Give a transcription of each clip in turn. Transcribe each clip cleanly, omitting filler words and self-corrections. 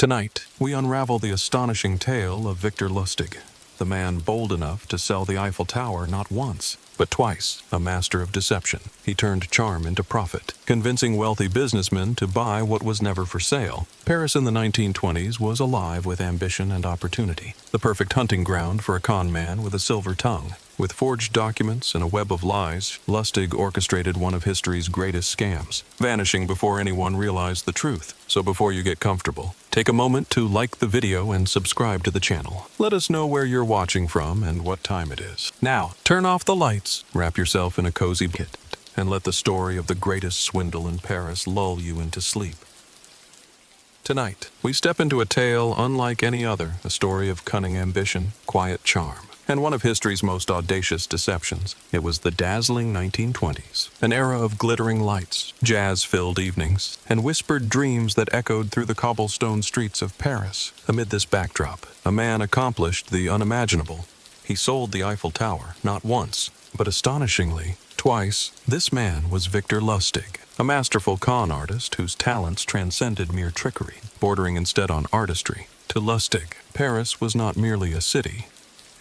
Tonight, we unravel the astonishing tale of Victor Lustig, the man bold enough to sell the Eiffel Tower not once, but twice, a master of deception. He turned charm into profit, convincing wealthy businessmen to buy what was never for sale. Paris in the 1920s was alive with ambition and opportunity, the perfect hunting ground for a con man with a silver tongue. With forged documents and a web of lies, Lustig orchestrated one of history's greatest scams, vanishing before anyone realized the truth. So before you get comfortable, take a moment to like the video and subscribe to the channel. Let us know where you're watching from and what time it is. Now, turn off the lights, wrap yourself in a cozy blanket, and let the story of the greatest swindle in Paris lull you into sleep. Tonight, we step into a tale unlike any other, a story of cunning ambition, quiet charm, and one of history's most audacious deceptions. It was the dazzling 1920s, an era of glittering lights, jazz-filled evenings, and whispered dreams that echoed through the cobblestone streets of Paris. Amid this backdrop, a man accomplished the unimaginable. He sold the Eiffel Tower, not once, but astonishingly, twice. This man was Victor Lustig, a masterful con artist whose talents transcended mere trickery, bordering instead on artistry. To Lustig, Paris was not merely a city.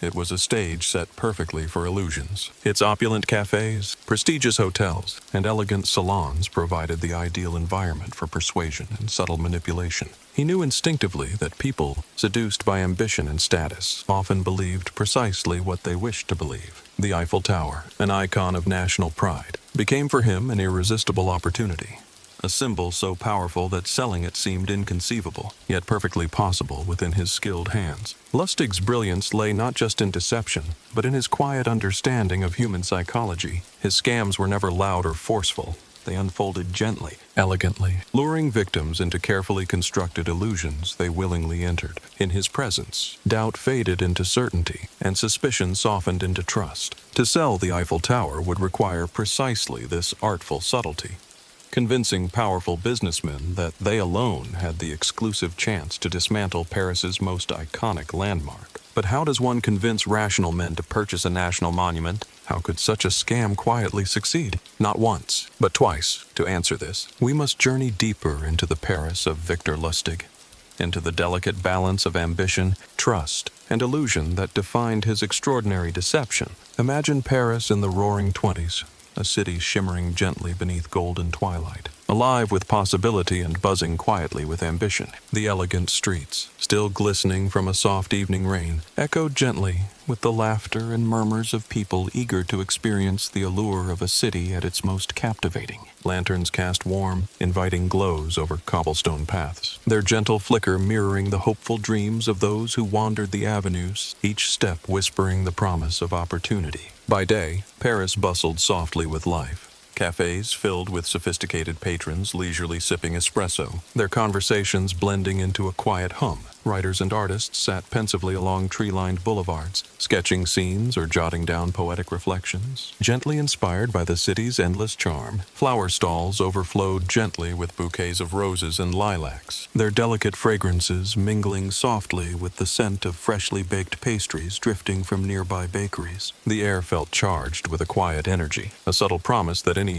It was a stage set perfectly for illusions. Its opulent cafes, prestigious hotels, and elegant salons provided the ideal environment for persuasion and subtle manipulation. He knew instinctively that people, seduced by ambition and status, often believed precisely what they wished to believe. The Eiffel Tower, an icon of national pride, became for him an irresistible opportunity. A symbol so powerful that selling it seemed inconceivable, yet perfectly possible within his skilled hands. Lustig's brilliance lay not just in deception, but in his quiet understanding of human psychology. His scams were never loud or forceful. They unfolded gently, elegantly, luring victims into carefully constructed illusions they willingly entered. In his presence, doubt faded into certainty, and suspicion softened into trust. To sell the Eiffel Tower would require precisely this artful subtlety, convincing powerful businessmen that they alone had the exclusive chance to dismantle Paris's most iconic landmark. But how does one convince rational men to purchase a national monument? How could such a scam quietly succeed? Not once, but twice. To answer this, we must journey deeper into the Paris of Victor Lustig, into the delicate balance of ambition, trust, and illusion that defined his extraordinary deception. Imagine Paris in the roaring 20s. A city shimmering gently beneath golden twilight, alive with possibility and buzzing quietly with ambition. The elegant streets, still glistening from a soft evening rain, echoed gently with the laughter and murmurs of people eager to experience the allure of a city at its most captivating. Lanterns cast warm, inviting glows over cobblestone paths, their gentle flicker mirroring the hopeful dreams of those who wandered the avenues, each step whispering the promise of opportunity. By day, Paris bustled softly with life. Cafes filled with sophisticated patrons leisurely sipping espresso, their conversations blending into a quiet hum. Writers and artists sat pensively along tree-lined boulevards, sketching scenes or jotting down poetic reflections. Gently inspired by the city's endless charm, flower stalls overflowed gently with bouquets of roses and lilacs, their delicate fragrances mingling softly with the scent of freshly baked pastries drifting from nearby bakeries. The air felt charged with a quiet energy, a subtle promise that any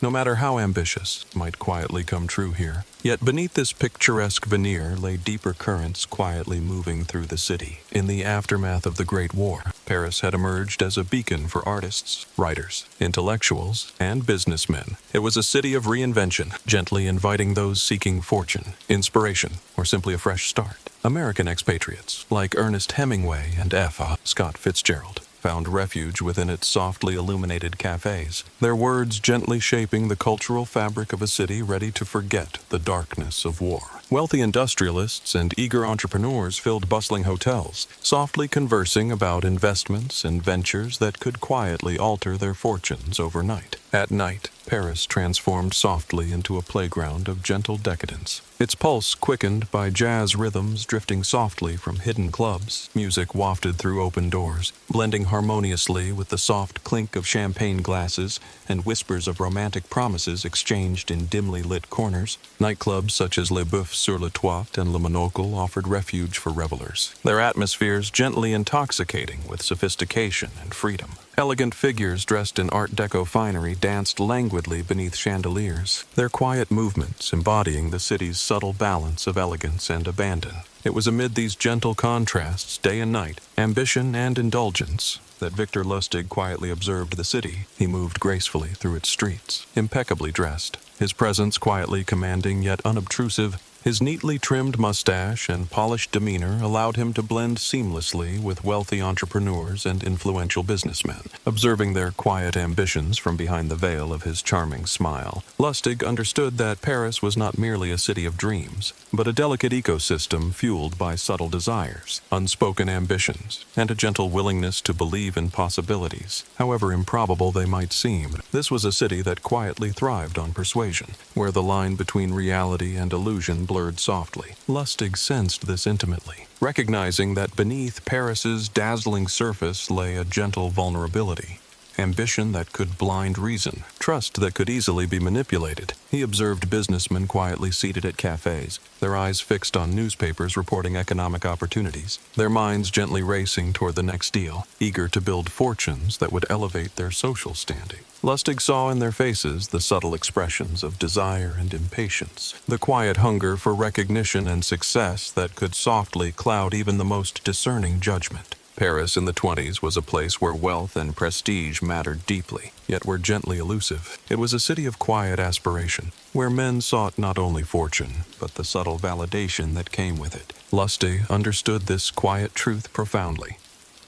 no matter how ambitious, might quietly come true here. Yet beneath this picturesque veneer lay deeper currents quietly moving through the city. In the aftermath of the Great War, Paris had emerged as a beacon for artists, writers, intellectuals, and businessmen. It was a city of reinvention, gently inviting those seeking fortune, inspiration, or simply a fresh start. American expatriates, like Ernest Hemingway and F. Scott Fitzgerald, found refuge within its softly illuminated cafes, their words gently shaping the cultural fabric of a city ready to forget the darkness of war. Wealthy industrialists and eager entrepreneurs filled bustling hotels, softly conversing about investments and ventures that could quietly alter their fortunes overnight. At night, Paris transformed softly into a playground of gentle decadence. Its pulse quickened by jazz rhythms drifting softly from hidden clubs, music wafted through open doors, blending harmoniously with the soft clink of champagne glasses and whispers of romantic promises exchanged in dimly lit corners. Nightclubs such as Le Boeuf sur le toit and le monocle offered refuge for revelers, their atmospheres gently intoxicating with sophistication and freedom. Elegant figures dressed in Art Deco finery danced languidly beneath chandeliers, their quiet movements embodying the city's subtle balance of elegance and abandon. It was amid these gentle contrasts, day and night, ambition and indulgence, that Victor Lustig quietly observed the city. He moved gracefully through its streets, impeccably dressed, his presence quietly commanding yet unobtrusive. His neatly trimmed mustache and polished demeanor allowed him to blend seamlessly with wealthy entrepreneurs and influential businessmen, observing their quiet ambitions from behind the veil of his charming smile. Lustig understood that Paris was not merely a city of dreams, but a delicate ecosystem fueled by subtle desires, unspoken ambitions, and a gentle willingness to believe in possibilities, however improbable they might seem. This was a city that quietly thrived on persuasion, where the line between reality and illusion blurred softly. Lustig sensed this intimately, recognizing that beneath Paris's dazzling surface lay a gentle vulnerability. Ambition that could blind reason, trust that could easily be manipulated. He observed businessmen quietly seated at cafes, their eyes fixed on newspapers reporting economic opportunities, their minds gently racing toward the next deal, eager to build fortunes that would elevate their social standing. Lustig saw in their faces the subtle expressions of desire and impatience, the quiet hunger for recognition and success that could softly cloud even the most discerning judgment. Paris in the 20s was a place where wealth and prestige mattered deeply, yet were gently elusive. It was a city of quiet aspiration, where men sought not only fortune, but the subtle validation that came with it. Lustig understood this quiet truth profoundly,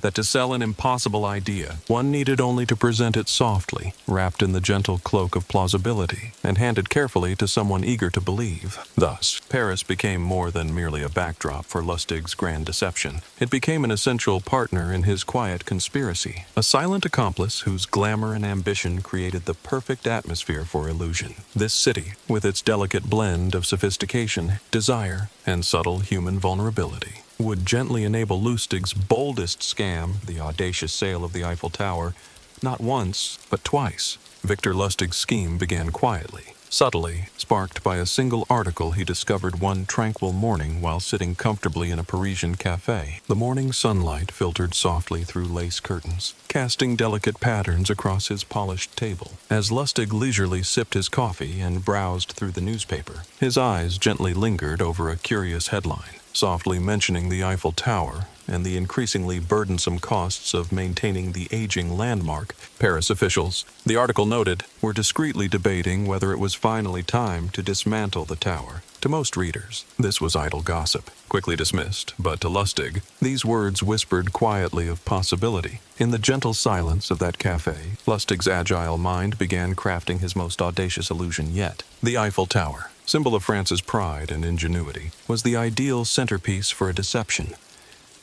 that to sell an impossible idea, one needed only to present it softly, wrapped in the gentle cloak of plausibility, and handed carefully to someone eager to believe. Thus, Paris became more than merely a backdrop for Lustig's grand deception. It became an essential partner in his quiet conspiracy, a silent accomplice whose glamour and ambition created the perfect atmosphere for illusion. This city, with its delicate blend of sophistication, desire, and subtle human vulnerability, would gently enable Lustig's boldest scam, the audacious sale of the Eiffel Tower, not once, but twice. Victor Lustig's scheme began quietly, subtly, sparked by a single article he discovered one tranquil morning while sitting comfortably in a Parisian cafe. The morning sunlight filtered softly through lace curtains, casting delicate patterns across his polished table. As Lustig leisurely sipped his coffee and browsed through the newspaper, his eyes gently lingered over a curious headline, softly mentioning the Eiffel Tower and the increasingly burdensome costs of maintaining the aging landmark. Paris officials, the article noted, were discreetly debating whether it was finally time to dismantle the tower. To most readers, this was idle gossip, quickly dismissed, but to Lustig, these words whispered quietly of possibility. In the gentle silence of that cafe, Lustig's agile mind began crafting his most audacious illusion yet. The Eiffel Tower, symbol of France's pride and ingenuity, was the ideal centerpiece for a deception.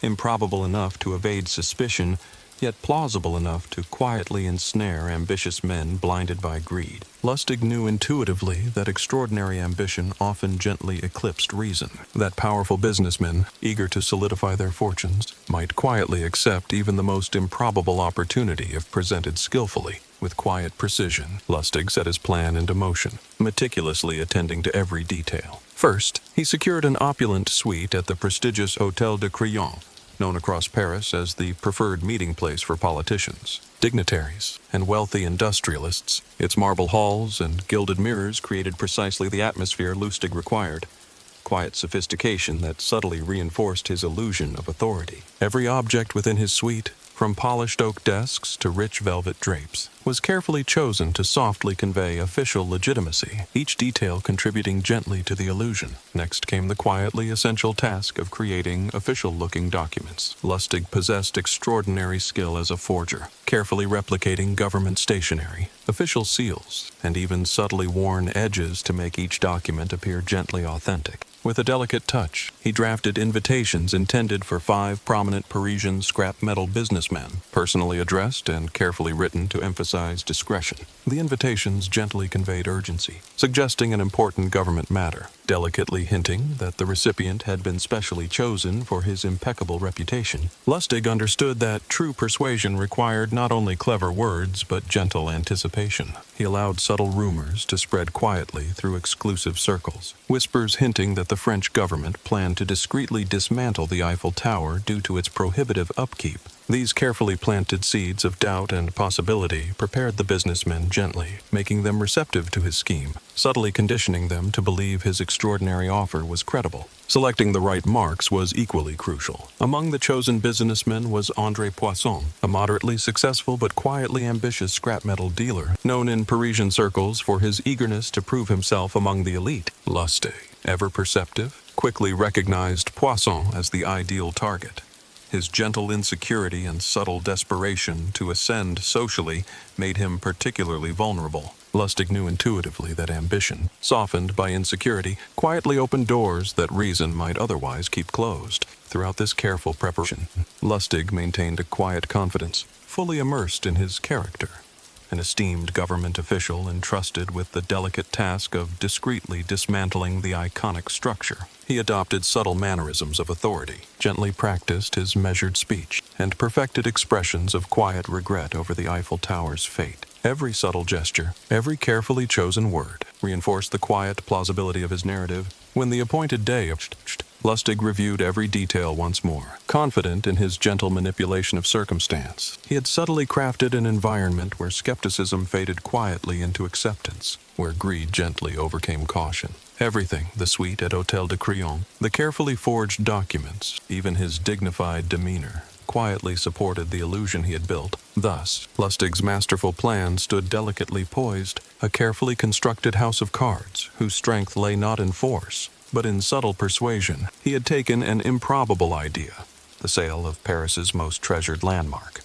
Improbable enough to evade suspicion, yet plausible enough to quietly ensnare ambitious men blinded by greed. Lustig knew intuitively that extraordinary ambition often gently eclipsed reason, that powerful businessmen, eager to solidify their fortunes, might quietly accept even the most improbable opportunity if presented skillfully. With quiet precision, Lustig set his plan into motion, meticulously attending to every detail. First, he secured an opulent suite at the prestigious Hôtel de Crillon, known across Paris as the preferred meeting place for politicians, dignitaries, and wealthy industrialists. Its marble halls and gilded mirrors created precisely the atmosphere Lustig required, quiet sophistication that subtly reinforced his illusion of authority. Every object within his suite, from polished oak desks to rich velvet drapes, was carefully chosen to softly convey official legitimacy, each detail contributing gently to the illusion. Next came the quietly essential task of creating official-looking documents. Lustig possessed extraordinary skill as a forger, carefully replicating government stationery, official seals, and even subtly worn edges to make each document appear gently authentic. With a delicate touch, he drafted invitations intended for 5 prominent Parisian scrap metal businessmen, personally addressed and carefully written to emphasize discretion. The invitations gently conveyed urgency, suggesting an important government matter. delicately hinting that the recipient had been specially chosen for his impeccable reputation. Lustig understood that true persuasion required not only clever words but gentle anticipation. He allowed subtle rumors to spread quietly through exclusive circles, whispers hinting that the French government planned to discreetly dismantle the Eiffel Tower due to its prohibitive upkeep. These carefully planted seeds of doubt and possibility prepared the businessmen gently, making them receptive to his scheme, subtly conditioning them to believe his extraordinary offer was credible. Selecting the right marks was equally crucial. Among the chosen businessmen was André Poisson, a moderately successful but quietly ambitious scrap metal dealer, known in Parisian circles for his eagerness to prove himself among the elite. Lustig, ever perceptive, quickly recognized Poisson as the ideal target. His gentle insecurity and subtle desperation to ascend socially made him particularly vulnerable. Lustig knew intuitively that ambition, softened by insecurity, quietly opened doors that reason might otherwise keep closed. Throughout this careful preparation, Lustig maintained a quiet confidence, fully immersed in his character. An esteemed government official entrusted with the delicate task of discreetly dismantling the iconic structure. He adopted subtle mannerisms of authority, gently practiced his measured speech, and perfected expressions of quiet regret over the Eiffel Tower's fate. Every subtle gesture, every carefully chosen word, reinforced the quiet plausibility of his narrative. When the appointed day approached, Lustig reviewed every detail once more. Confident in his gentle manipulation of circumstance, he had subtly crafted an environment where skepticism faded quietly into acceptance, where greed gently overcame caution. Everything, the suite at Hôtel de Crillon, the carefully forged documents, even his dignified demeanor, quietly supported the illusion he had built. Thus, Lustig's masterful plan stood delicately poised, a carefully constructed house of cards, whose strength lay not in force, but in subtle persuasion. He had taken an improbable idea, the sale of Paris's most treasured landmark,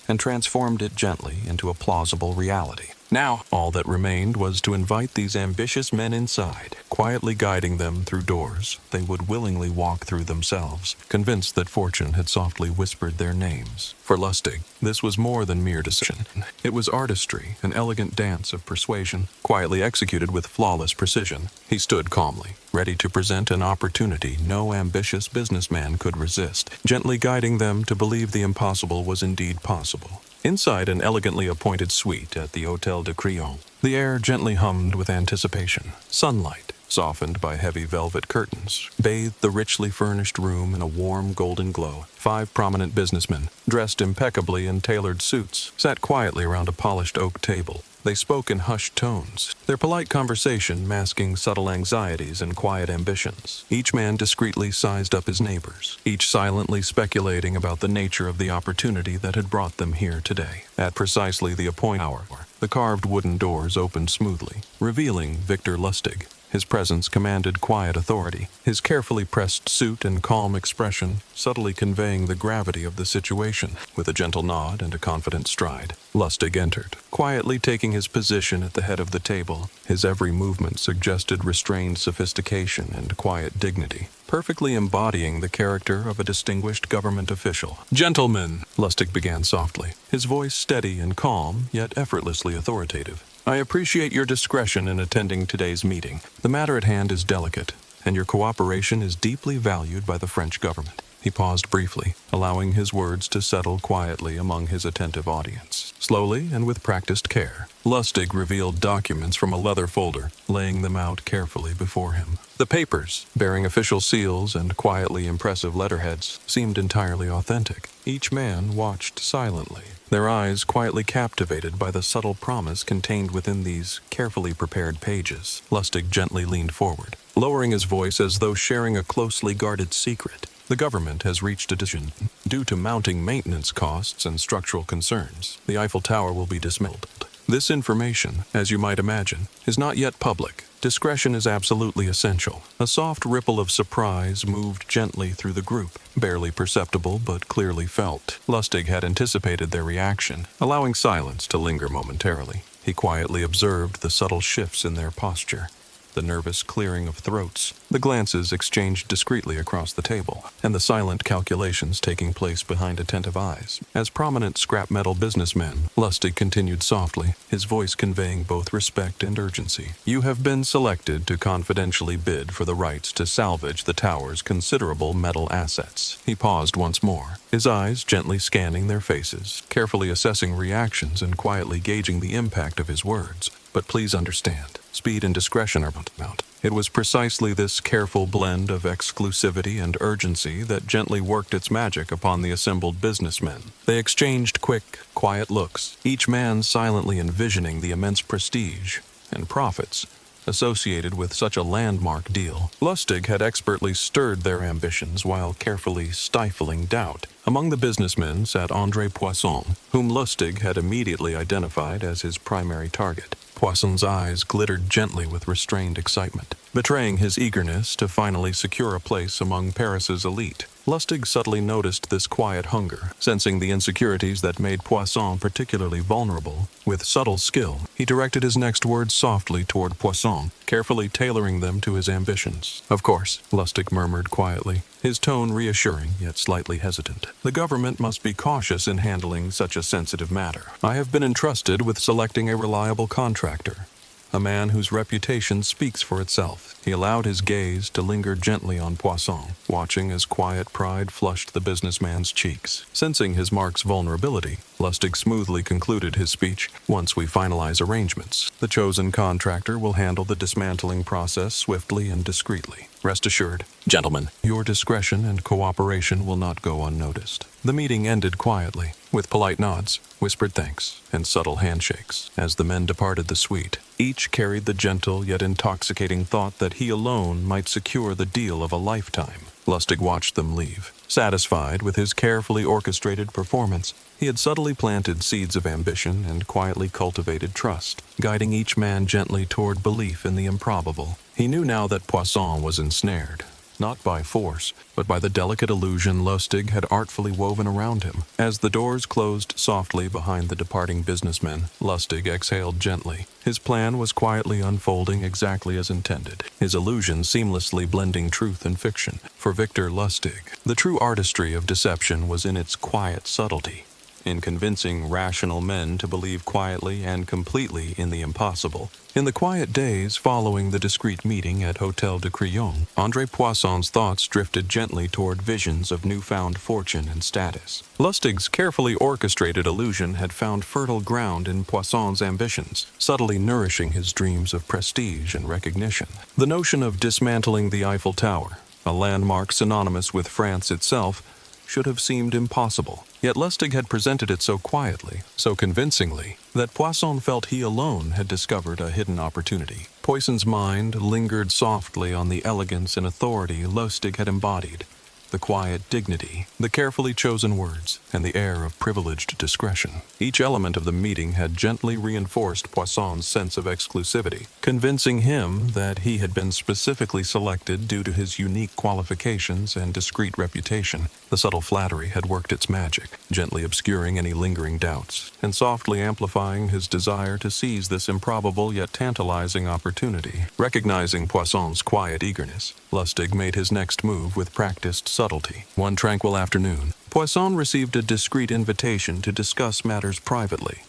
and transformed it gently into a plausible reality. Now, all that remained was to invite these ambitious men inside, quietly guiding them through doors they would willingly walk through themselves, convinced that fortune had softly whispered their names. For Lustig, this was more than mere deception. It was artistry, an elegant dance of persuasion, quietly executed with flawless precision. He stood calmly, ready to present an opportunity no ambitious businessman could resist, gently guiding them to believe the impossible was indeed possible. Inside an elegantly appointed suite at the Hôtel de Crillon, the air gently hummed with anticipation. Sunlight, softened by heavy velvet curtains, bathed the richly furnished room in a warm golden glow. 5 prominent businessmen, dressed impeccably in tailored suits, sat quietly around a polished oak table. They spoke in hushed tones, their polite conversation masking subtle anxieties and quiet ambitions. Each man discreetly sized up his neighbors, each silently speculating about the nature of the opportunity that had brought them here today. At precisely the appointed hour, the carved wooden doors opened smoothly, revealing Victor Lustig. His presence commanded quiet authority, his carefully pressed suit and calm expression subtly conveying the gravity of the situation. With a gentle nod and a confident stride, Lustig entered, quietly taking his position at the head of the table. His every movement suggested restrained sophistication and quiet dignity, perfectly embodying the character of a distinguished government official. "Gentlemen," Lustig began softly, his voice steady and calm, yet effortlessly authoritative. "I appreciate your discretion in attending today's meeting. The matter at hand is delicate, and your cooperation is deeply valued by the French government." He paused briefly, allowing his words to settle quietly among his attentive audience. Slowly and with practiced care, Lustig revealed documents from a leather folder, laying them out carefully before him. The papers, bearing official seals and quietly impressive letterheads, seemed entirely authentic. Each man watched silently, their eyes quietly captivated by the subtle promise contained within these carefully prepared pages. Lustig gently leaned forward, lowering his voice as though sharing a closely guarded secret. "The government has reached a decision. Due to mounting maintenance costs and structural concerns, the Eiffel Tower will be dismantled. This information, as you might imagine, is not yet public. Discretion is absolutely essential." A soft ripple of surprise moved gently through the group, barely perceptible but clearly felt. Lustig had anticipated their reaction, allowing silence to linger momentarily. He quietly observed the subtle shifts in their posture, the nervous clearing of throats, the glances exchanged discreetly across the table, and the silent calculations taking place behind attentive eyes. As prominent scrap metal businessmen, Lustig continued softly, his voice conveying both respect and urgency. You have been selected to confidentially bid for the rights to salvage the tower's considerable metal assets. He paused once more, his eyes gently scanning their faces, carefully assessing reactions and quietly gauging the impact of his words. But please understand, speed and discretion are paramount. It was precisely this careful blend of exclusivity and urgency that gently worked its magic upon the assembled businessmen. They exchanged quick, quiet looks, each man silently envisioning the immense prestige and profits associated with such a landmark deal. Lustig had expertly stirred their ambitions while carefully stifling doubt. Among the businessmen sat André Poisson, whom Lustig had immediately identified as his primary target. Poisson's eyes glittered gently with restrained excitement, betraying his eagerness to finally secure a place among Paris's elite. Lustig subtly noticed this quiet hunger, sensing the insecurities that made Poisson particularly vulnerable. With subtle skill, he directed his next words softly toward Poisson, carefully tailoring them to his ambitions. Of course, Lustig murmured quietly, his tone reassuring yet slightly hesitant. The government must be cautious in handling such a sensitive matter. I have been entrusted with selecting a reliable contractor, a man whose reputation speaks for itself. He allowed his gaze to linger gently on Poisson, watching as quiet pride flushed the businessman's cheeks. Sensing his mark's vulnerability, Lustig smoothly concluded his speech. Once we finalize arrangements, the chosen contractor will handle the dismantling process swiftly and discreetly. Rest assured, gentlemen, your discretion and cooperation will not go unnoticed. The meeting ended quietly, with polite nods, whispered thanks, and subtle handshakes. As the men departed the suite, each carried the gentle yet intoxicating thought that he alone might secure the deal of a lifetime. Lustig watched them leave. Satisfied with his carefully orchestrated performance, he had subtly planted seeds of ambition and quietly cultivated trust, guiding each man gently toward belief in the improbable. He knew now that Poisson was ensnared, not by force, but by the delicate illusion Lustig had artfully woven around him. As the doors closed softly behind the departing businessmen, Lustig exhaled gently. His plan was quietly unfolding exactly as intended, his illusion seamlessly blending truth and fiction. For Victor Lustig, the true artistry of deception was in its quiet subtlety, in convincing rational men to believe quietly and completely in the impossible. In the quiet days following the discreet meeting at Hotel de Crillon, André Poisson's thoughts drifted gently toward visions of newfound fortune and status. Lustig's carefully orchestrated illusion had found fertile ground in Poisson's ambitions, subtly nourishing his dreams of prestige and recognition. The notion of dismantling the Eiffel Tower, a landmark synonymous with France itself, should have seemed impossible. Yet Lustig had presented it so quietly, so convincingly, that Poisson felt he alone had discovered a hidden opportunity. Poisson's mind lingered softly on the elegance and authority Lustig had embodied, the quiet dignity, the carefully chosen words, and the air of privileged discretion. Each element of the meeting had gently reinforced Poisson's sense of exclusivity, convincing him that he had been specifically selected due to his unique qualifications and discreet reputation. The subtle flattery had worked its magic, gently obscuring any lingering doubts, and softly amplifying his desire to seize this improbable yet tantalizing opportunity. Recognizing Poisson's quiet eagerness, Lustig made his next move with practiced subtlety. One tranquil afternoon, Poisson received a discreet invitation to discuss matters privately.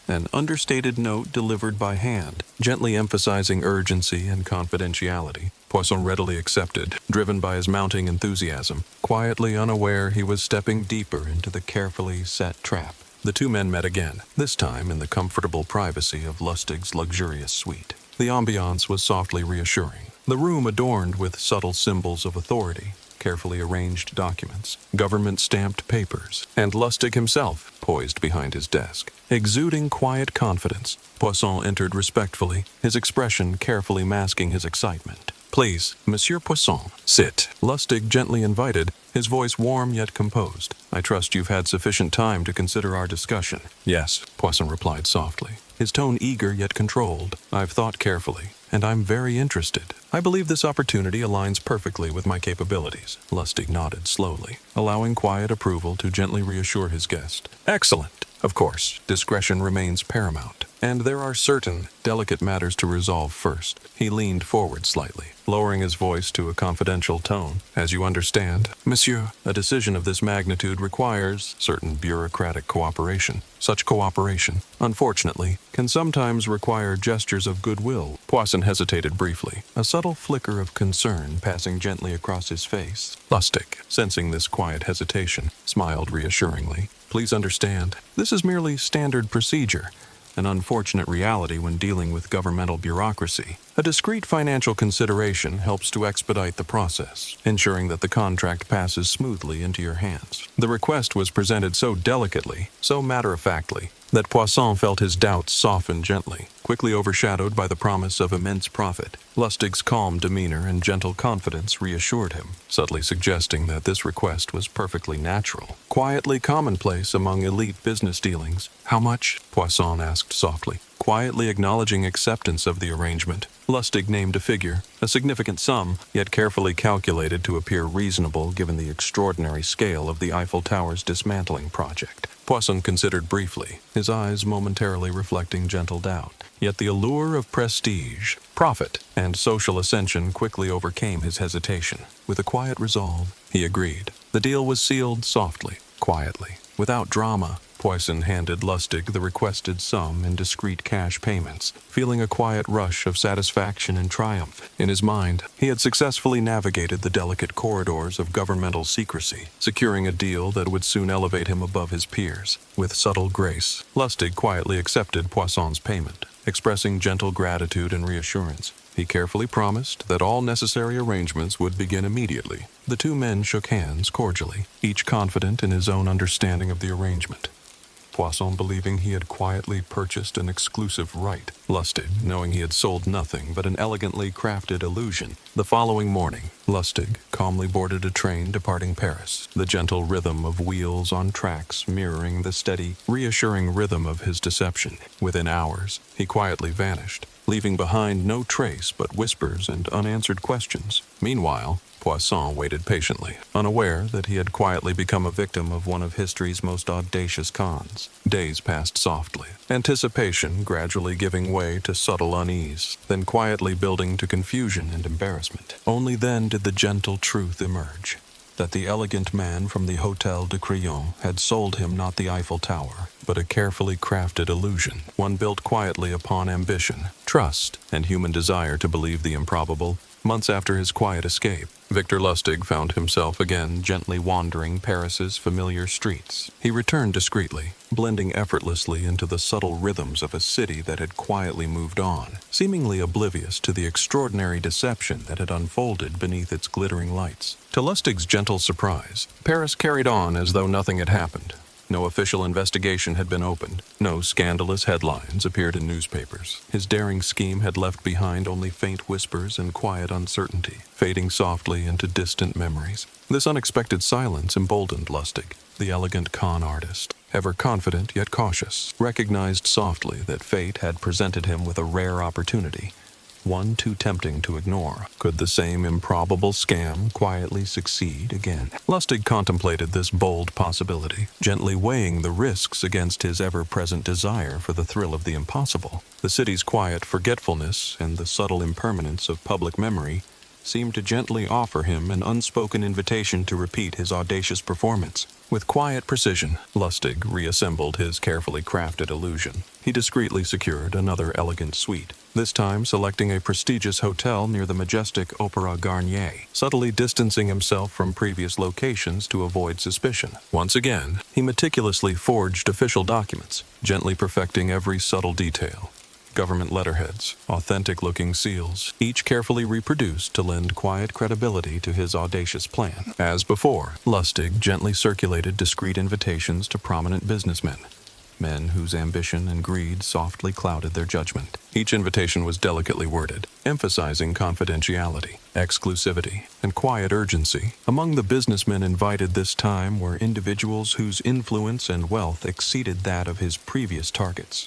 An understated note delivered by hand, gently emphasizing urgency and confidentiality. Poisson readily accepted, driven by his mounting enthusiasm, quietly unaware he was stepping deeper into the carefully set trap. The two men met again, this time in the comfortable privacy of Lustig's luxurious suite. The ambiance was softly reassuring, the room adorned with subtle symbols of authority, carefully arranged documents, government-stamped papers, and Lustig himself poised behind his desk. Exuding quiet confidence, Poisson entered respectfully, his expression carefully masking his excitement. "Please, Monsieur Poisson, sit," Lustig gently invited, his voice warm yet composed. "I trust you've had sufficient time to consider our discussion." "Yes," Poisson replied softly, his tone eager yet controlled. "I've thought carefully, and I'm very interested. I believe this opportunity aligns perfectly with my capabilities." Lustig nodded slowly, allowing quiet approval to gently reassure his guest. "Excellent. Of course, discretion remains paramount. and there are certain delicate matters to resolve first. He leaned forward slightly, lowering his voice to a confidential tone. As you understand, monsieur, a decision of this magnitude requires certain bureaucratic cooperation. Such cooperation, unfortunately, can sometimes require gestures of goodwill. Poisson hesitated briefly, a subtle flicker of concern passing gently across his face. Lustig, sensing this quiet hesitation, smiled reassuringly. Please understand, this is merely standard procedure, an unfortunate reality when dealing with governmental bureaucracy. A discreet financial consideration helps to expedite the process, ensuring that the contract passes smoothly into your hands. The request was presented so delicately, so matter-of-factly, that Poisson felt his doubts soften gently, quickly overshadowed by the promise of immense profit. Lustig's calm demeanor and gentle confidence reassured him, subtly suggesting that this request was perfectly natural, quietly commonplace among elite business dealings. How much? Poisson asked softly, quietly acknowledging acceptance of the arrangement. Lustig named a figure, a significant sum, yet carefully calculated to appear reasonable given the extraordinary scale of the Eiffel Tower's dismantling project. Poisson considered briefly, his eyes momentarily reflecting gentle doubt. Yet the allure of prestige, profit, and social ascension quickly overcame his hesitation. With a quiet resolve, he agreed. The deal was sealed softly, quietly, without drama. Poisson handed Lustig the requested sum in discreet cash payments, feeling a quiet rush of satisfaction and triumph. In his mind, he had successfully navigated the delicate corridors of governmental secrecy, securing a deal that would soon elevate him above his peers. With subtle grace, Lustig quietly accepted Poisson's payment, expressing gentle gratitude and reassurance. He carefully promised that all necessary arrangements would begin immediately. The two men shook hands cordially, each confident in his own understanding of the arrangement. Poisson believing he had quietly purchased an exclusive right, Lustig knowing he had sold nothing but an elegantly crafted illusion. The following morning, Lustig calmly boarded a train departing Paris, the gentle rhythm of wheels on tracks mirroring the steady, reassuring rhythm of his deception. Within hours, he quietly vanished, leaving behind no trace but whispers and unanswered questions. Meanwhile, Poisson waited patiently, unaware that he had quietly become a victim of one of history's most audacious cons. Days passed softly, anticipation gradually giving way to subtle unease, then quietly building to confusion and embarrassment. Only then did the gentle truth emerge, that the elegant man from the Hôtel de Crillon had sold him not the Eiffel Tower, but a carefully crafted illusion, one built quietly upon ambition, trust, and human desire to believe the improbable. Months after his quiet escape, Victor Lustig found himself again gently wandering Paris's familiar streets. He returned discreetly, blending effortlessly into the subtle rhythms of a city that had quietly moved on, seemingly oblivious to the extraordinary deception that had unfolded beneath its glittering lights. To Lustig's gentle surprise, Paris carried on as though nothing had happened. No official investigation had been opened. No scandalous headlines appeared in newspapers. His daring scheme had left behind only faint whispers and quiet uncertainty, fading softly into distant memories. This unexpected silence emboldened Lustig, the elegant con artist. Ever confident yet cautious, recognized softly that fate had presented him with a rare opportunity, one too tempting to ignore. Could the same improbable scam quietly succeed again? Lustig contemplated this bold possibility, gently weighing the risks against his ever-present desire for the thrill of the impossible. The city's quiet forgetfulness and the subtle impermanence of public memory seemed to gently offer him an unspoken invitation to repeat his audacious performance. With quiet precision, Lustig reassembled his carefully crafted illusion. He discreetly secured another elegant suite, this time selecting a prestigious hotel near the majestic Opera Garnier, subtly distancing himself from previous locations to avoid suspicion. Once again, he meticulously forged official documents, gently perfecting every subtle detail. Government letterheads, authentic-looking seals, each carefully reproduced to lend quiet credibility to his audacious plan. As before, Lustig gently circulated discreet invitations to prominent businessmen, men whose ambition and greed softly clouded their judgment. Each invitation was delicately worded, emphasizing confidentiality, exclusivity, and quiet urgency. Among the businessmen invited this time were individuals whose influence and wealth exceeded that of his previous targets.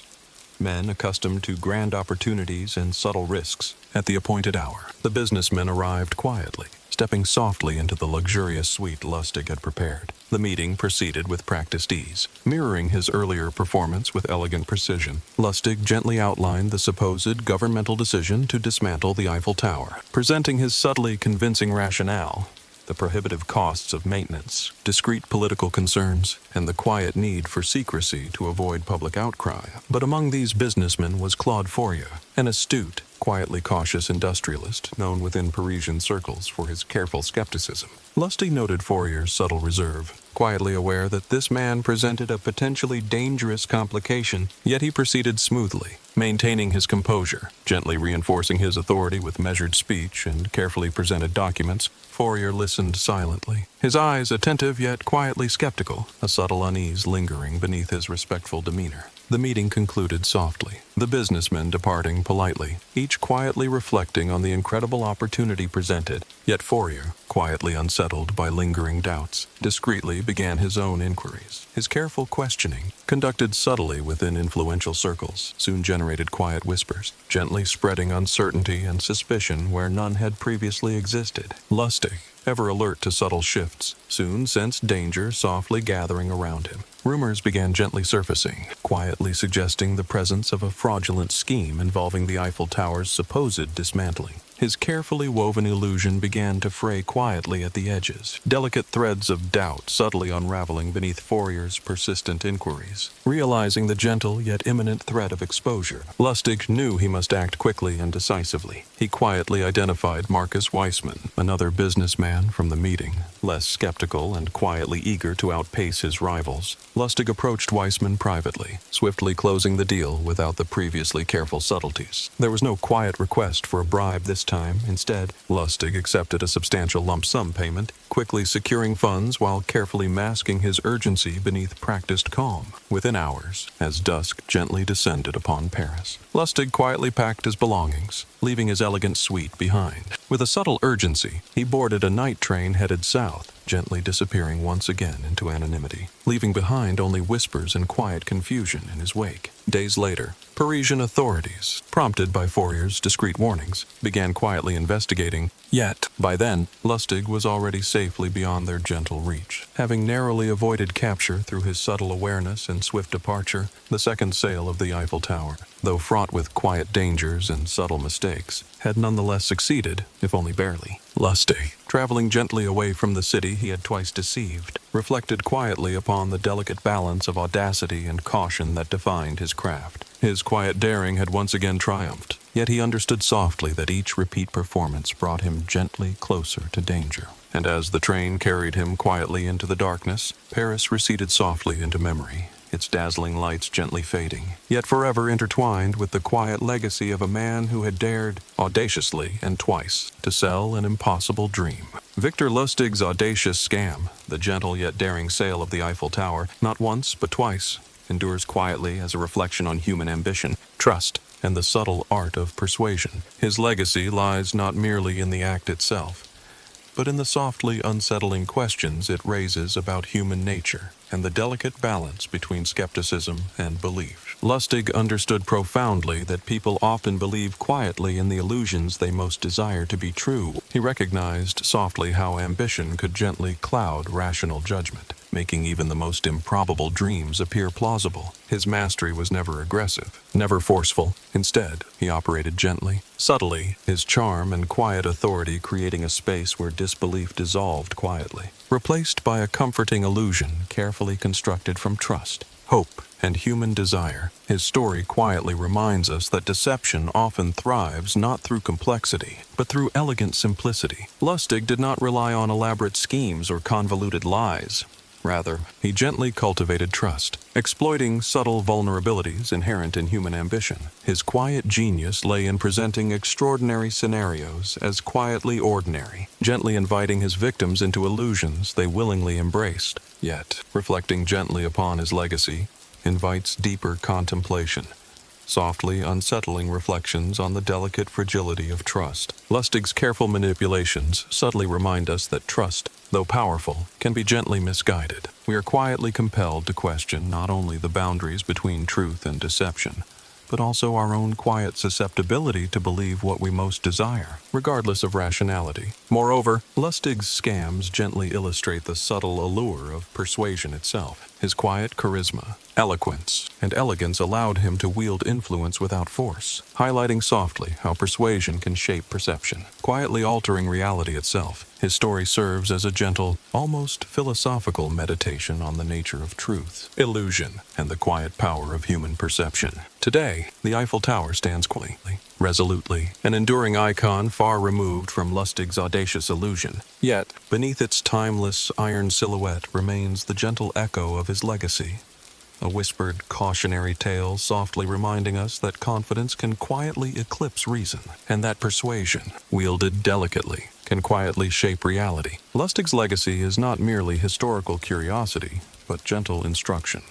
Men accustomed to grand opportunities and subtle risks. At the appointed hour, the businessmen arrived quietly, stepping softly into the luxurious suite Lustig had prepared. The meeting proceeded with practiced ease. Mirroring his earlier performance with elegant precision, Lustig gently outlined the supposed governmental decision to dismantle the Eiffel Tower, presenting his subtly convincing rationale: the prohibitive costs of maintenance, discrete political concerns, and the quiet need for secrecy to avoid public outcry. But among these businessmen was Claude Fourier, an astute, quietly cautious industrialist known within Parisian circles for his careful skepticism. Lustig noted Fourier's subtle reserve, quietly aware that this man presented a potentially dangerous complication, yet he proceeded smoothly, maintaining his composure, gently reinforcing his authority with measured speech and carefully presented documents. Fourier listened silently, his eyes attentive yet quietly skeptical, a subtle unease lingering beneath his respectful demeanor. The meeting concluded softly, the businessmen departing politely, each quietly reflecting on the incredible opportunity presented. Yet Fourier, quietly unsettled by lingering doubts, discreetly began his own inquiries. His careful questioning, conducted subtly within influential circles, soon generated quiet whispers, gently spreading uncertainty and suspicion where none had previously existed. Lustig, ever alert to subtle shifts, soon sensed danger softly gathering around him. Rumors began gently surfacing, quietly suggesting the presence of a fraudulent scheme involving the Eiffel Tower's supposed dismantling. His carefully woven illusion began to fray quietly at the edges, delicate threads of doubt subtly unraveling beneath Fourier's persistent inquiries. Realizing the gentle yet imminent threat of exposure, Lustig knew he must act quickly and decisively. He quietly identified Marcus Weissman, another businessman from the meeting, less skeptical and quietly eager to outpace his rivals. Lustig approached Weissman privately, swiftly closing the deal without the previously careful subtleties. There was no quiet request for a bribe this time. Instead, Lustig accepted a substantial lump sum payment, quickly securing funds while carefully masking his urgency beneath practiced calm. Within hours, as dusk gently descended upon Paris, Lustig quietly packed his belongings, leaving his elegant suite behind. With a subtle urgency, he boarded a night train headed south, gently disappearing once again into anonymity, leaving behind only whispers and quiet confusion in his wake. Days later, Parisian authorities, prompted by Fourier's discreet warnings, began quietly investigating. Yet, by then, Lustig was already safely beyond their gentle reach. Having narrowly avoided capture through his subtle awareness and swift departure, the second sale of the Eiffel Tower, though fraught with quiet dangers and subtle mistakes, had nonetheless succeeded, if only barely. Lustig, traveling gently away from the city he had twice deceived, reflected quietly upon the delicate balance of audacity and caution that defined his craft. His quiet daring had once again triumphed, yet he understood softly that each repeat performance brought him gently closer to danger. And as the train carried him quietly into the darkness, Paris receded softly into memory, its dazzling lights gently fading, yet forever intertwined with the quiet legacy of a man who had dared, audaciously and twice, to sell an impossible dream. Victor Lustig's audacious scam, the gentle yet daring sale of the Eiffel Tower, not once but twice, endures quietly as a reflection on human ambition, trust, and the subtle art of persuasion. His legacy lies not merely in the act itself, but in the softly unsettling questions it raises about human nature and the delicate balance between skepticism and belief. Lustig understood profoundly that people often believe quietly in the illusions they most desire to be true. He recognized softly how ambition could gently cloud rational judgment, making even the most improbable dreams appear plausible. His mastery was never aggressive, never forceful. Instead, he operated gently, subtly, his charm and quiet authority creating a space where disbelief dissolved quietly, replaced by a comforting illusion carefully constructed from trust, hope, and human desire. His story quietly reminds us that deception often thrives not through complexity, but through elegant simplicity. Lustig did not rely on elaborate schemes or convoluted lies. Rather, he gently cultivated trust, exploiting subtle vulnerabilities inherent in human ambition. His quiet genius lay in presenting extraordinary scenarios as quietly ordinary, gently inviting his victims into illusions they willingly embraced. Yet, reflecting gently upon his legacy, invites deeper contemplation, softly unsettling reflections on the delicate fragility of trust. Lustig's careful manipulations subtly remind us that trust, though powerful, can be gently misguided. We are quietly compelled to question not only the boundaries between truth and deception, but also our own quiet susceptibility to believe what we most desire, regardless of rationality. Moreover, Lustig's scams gently illustrate the subtle allure of persuasion itself. His quiet charisma, eloquence, and elegance allowed him to wield influence without force, highlighting softly how persuasion can shape perception, quietly altering reality itself. His story serves as a gentle, almost philosophical meditation on the nature of truth, illusion, and the quiet power of human perception. Today, the Eiffel Tower stands quietly, resolutely, an enduring icon far removed from Lustig's audacious illusion. Yet, beneath its timeless iron silhouette remains the gentle echo of his legacy, a whispered cautionary tale softly reminding us that confidence can quietly eclipse reason, and that persuasion, wielded delicately, can quietly shape reality. Lustig's legacy is not merely historical curiosity, but gentle instruction,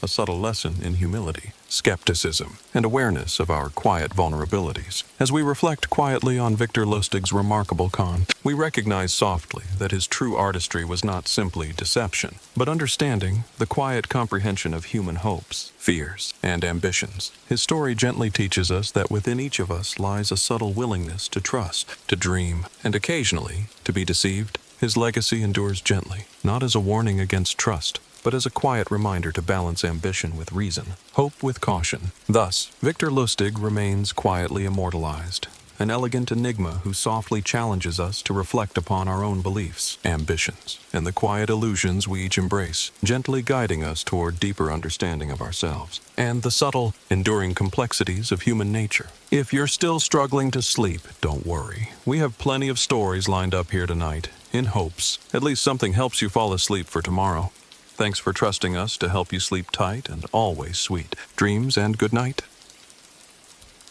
a subtle lesson in humility, skepticism, and awareness of our quiet vulnerabilities. As we reflect quietly on Victor Lustig's remarkable con, we recognize softly that his true artistry was not simply deception, but understanding, the quiet comprehension of human hopes, fears, and ambitions. His story gently teaches us that within each of us lies a subtle willingness to trust, to dream, and occasionally to be deceived. His legacy endures gently, not as a warning against trust, but as a quiet reminder to balance ambition with reason, hope with caution. Thus, Victor Lustig remains quietly immortalized, an elegant enigma who softly challenges us to reflect upon our own beliefs, ambitions, and the quiet illusions we each embrace, gently guiding us toward deeper understanding of ourselves and the subtle, enduring complexities of human nature. If you're still struggling to sleep, don't worry. We have plenty of stories lined up here tonight, in hopes at least something helps you fall asleep for tomorrow. Thanks for trusting us to help you sleep tight and always sweet dreams, and good night.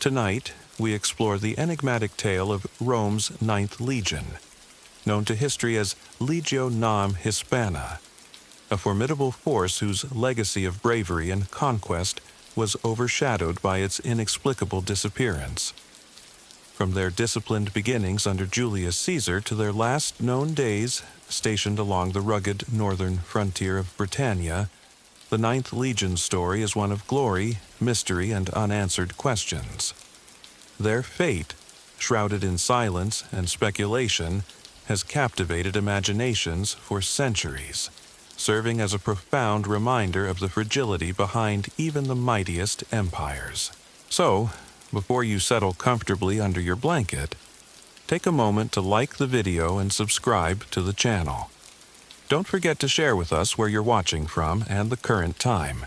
Tonight, we explore the enigmatic tale of Rome's Ninth Legion, known to history as Legio Nam Hispana, a formidable force whose legacy of bravery and conquest was overshadowed by its inexplicable disappearance. From their disciplined beginnings under Julius Caesar to their last known days stationed along the rugged northern frontier of Britannia, the Ninth Legion story is one of glory, mystery, and unanswered questions. Their fate, shrouded in silence and speculation, has captivated imaginations for centuries, serving as a profound reminder of the fragility behind even the mightiest empires. So, before you settle comfortably under your blanket, take a moment to like the video and subscribe to the channel. Don't forget to share with us where you're watching from and the current time.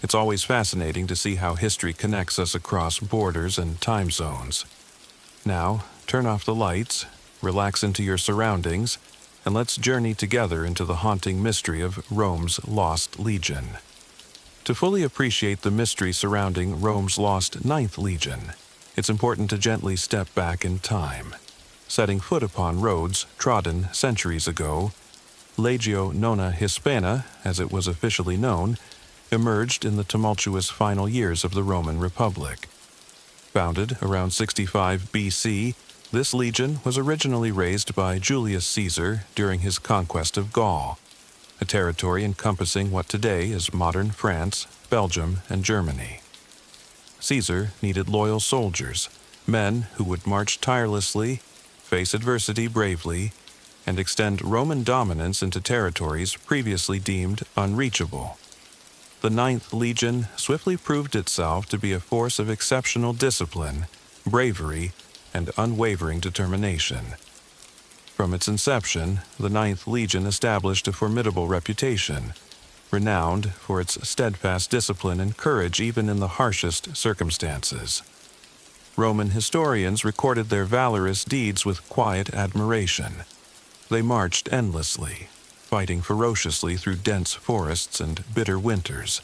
It's always fascinating to see how history connects us across borders and time zones. Now, turn off the lights, relax into your surroundings, and let's journey together into the haunting mystery of Rome's Lost Legion. To fully appreciate the mystery surrounding Rome's lost Ninth Legion, it's important to gently step back in time. Setting foot upon roads trodden centuries ago, Legio Nona Hispana, as it was officially known, emerged in the tumultuous final years of the Roman Republic. Founded around 65 BC, this legion was originally raised by Julius Caesar during his conquest of Gaul, a territory encompassing what today is modern France, Belgium, and Germany. Caesar needed loyal soldiers, men who would march tirelessly, face adversity bravely, and extend Roman dominance into territories previously deemed unreachable. The Ninth Legion swiftly proved itself to be a force of exceptional discipline, bravery, and unwavering determination. From its inception, the Ninth Legion established a formidable reputation, renowned for its steadfast discipline and courage even in the harshest circumstances. Roman historians recorded their valorous deeds with quiet admiration. They marched endlessly, fighting ferociously through dense forests and bitter winters,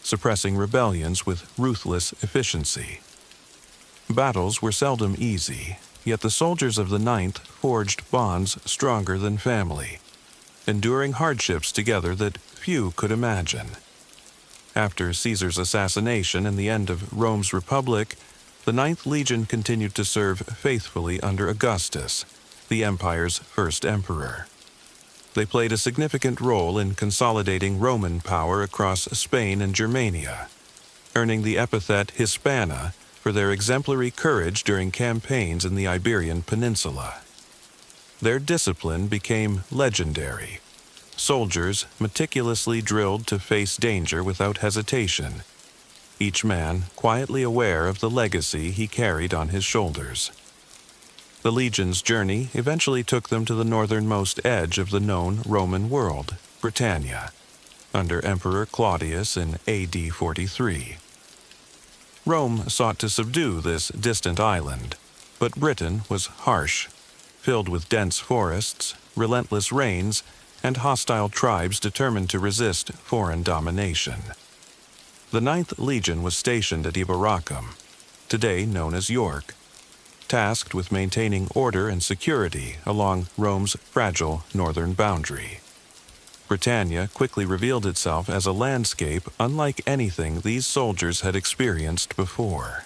suppressing rebellions with ruthless efficiency. Battles were seldom easy, yet the soldiers of the Ninth forged bonds stronger than family, enduring hardships together that few could imagine. After Caesar's assassination and the end of Rome's Republic, the Ninth Legion continued to serve faithfully under Augustus, the empire's first emperor. They played a significant role in consolidating Roman power across Spain and Germania. earning the epithet Hispana for their exemplary courage during campaigns in the Iberian Peninsula. Their discipline became legendary. Soldiers meticulously drilled to face danger without hesitation, each man quietly aware of the legacy he carried on his shoulders. The legion's journey eventually took them to the northernmost edge of the known Roman world, Britannia, under Emperor Claudius in AD 43. Rome sought to subdue this distant island, but Britain was harsh, filled with dense forests, relentless rains, and hostile tribes determined to resist foreign domination. The Ninth Legion was stationed at Iberacum, today known as York, tasked with maintaining order and security along Rome's fragile northern boundary. Britannia quickly revealed itself as a landscape unlike anything these soldiers had experienced before.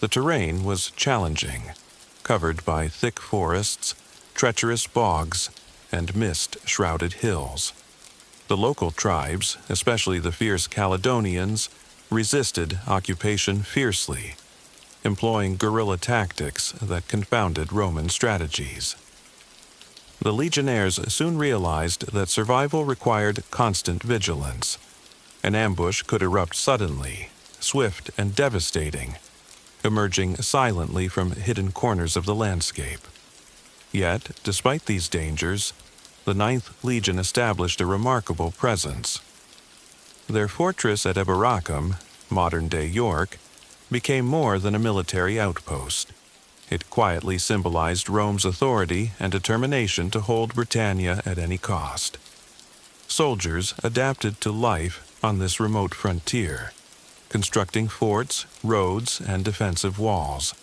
The terrain was challenging, covered by thick forests, treacherous bogs, and mist-shrouded hills. The local tribes, especially the fierce Caledonians, resisted occupation fiercely, employing guerrilla tactics that confounded Roman strategies. The legionnaires soon realized that survival required constant vigilance. An ambush could erupt suddenly, swift and devastating, emerging silently from hidden corners of the landscape. Yet, despite these dangers, the Ninth Legion established a remarkable presence. Their fortress at Eboracum, modern-day York, became more than a military outpost. It quietly symbolized Rome's authority and determination to hold Britannia at any cost. Soldiers adapted to life on this remote frontier, constructing forts, roads, and defensive walls.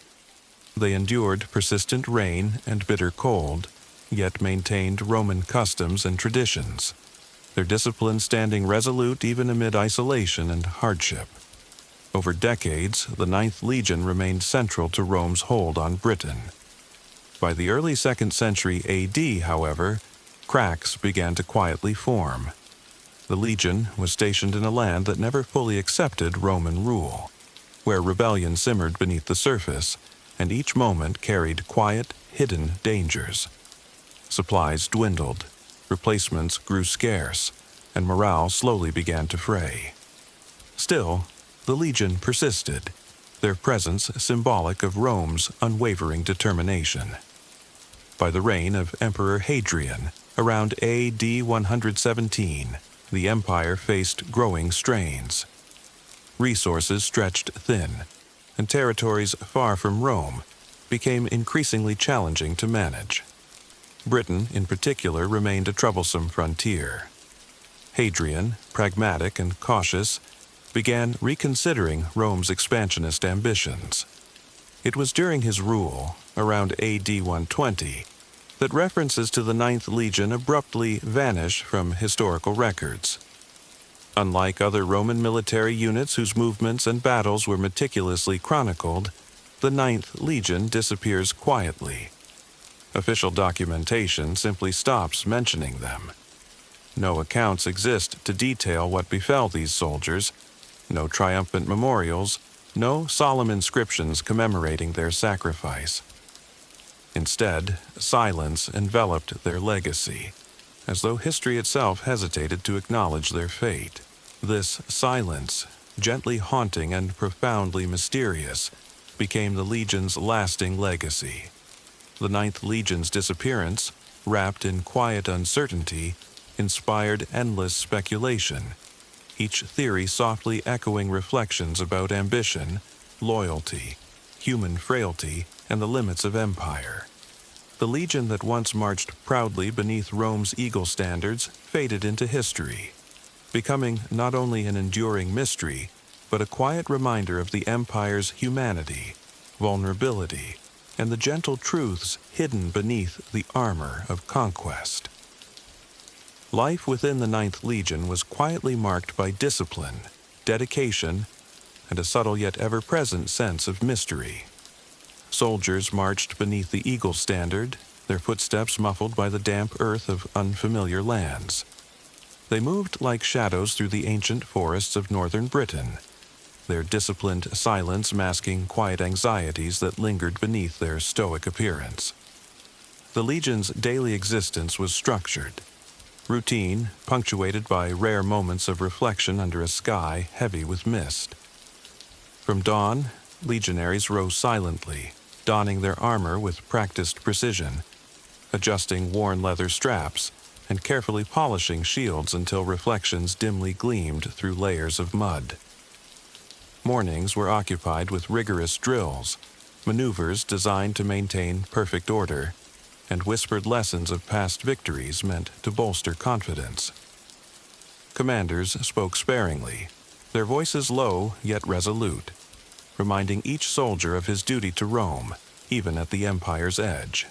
They endured persistent rain and bitter cold, yet maintained Roman customs and traditions, their discipline standing resolute even amid isolation and hardship. Over decades, the Ninth Legion remained central to Rome's hold on Britain. By the early 2nd century AD, however, cracks began to quietly form. The Legion was stationed in a land that never fully accepted Roman rule, where rebellion simmered beneath the surface, and each moment carried quiet, hidden dangers. Supplies dwindled, replacements grew scarce, and morale slowly began to fray. Still, the Legion persisted, their presence symbolic of Rome's unwavering determination. By the reign of Emperor Hadrian, around AD 117, the empire faced growing strains. Resources stretched thin, and territories far from Rome became increasingly challenging to manage. Britain, in particular, remained a troublesome frontier. Hadrian, pragmatic and cautious, began reconsidering Rome's expansionist ambitions. It was during his rule, around AD 120, that references to the Ninth Legion abruptly vanish from historical records. Unlike other Roman military units whose movements and battles were meticulously chronicled, the Ninth Legion disappears quietly. Official documentation simply stops mentioning them. No accounts exist to detail what befell these soldiers, no triumphant memorials, no solemn inscriptions commemorating their sacrifice. Instead, silence enveloped their legacy, as though history itself hesitated to acknowledge their fate. This silence, gently haunting and profoundly mysterious, became the Legion's lasting legacy. The Ninth Legion's disappearance, wrapped in quiet uncertainty, inspired endless speculation, each theory softly echoing reflections about ambition, loyalty, human frailty, and the limits of empire. The Legion that once marched proudly beneath Rome's eagle standards faded into history, becoming not only an enduring mystery, but a quiet reminder of the empire's humanity, vulnerability, and the gentle truths hidden beneath the armor of conquest. Life within the Ninth Legion was quietly marked by discipline, dedication, and a subtle yet ever-present sense of mystery. Soldiers marched beneath the eagle standard, their footsteps muffled by the damp earth of unfamiliar lands. They moved like shadows through the ancient forests of northern Britain, their disciplined silence masking quiet anxieties that lingered beneath their stoic appearance. The Legion's daily existence was structured, routine, punctuated by rare moments of reflection under a sky heavy with mist. From dawn, legionaries rose silently, donning their armor with practiced precision, adjusting worn leather straps, and carefully polishing shields until reflections dimly gleamed through layers of mud. Mornings were occupied with rigorous drills, maneuvers designed to maintain perfect order, and whispered lessons of past victories meant to bolster confidence. Commanders spoke sparingly, their voices low yet resolute, reminding each soldier of his duty to Rome, even at the Empire's edge.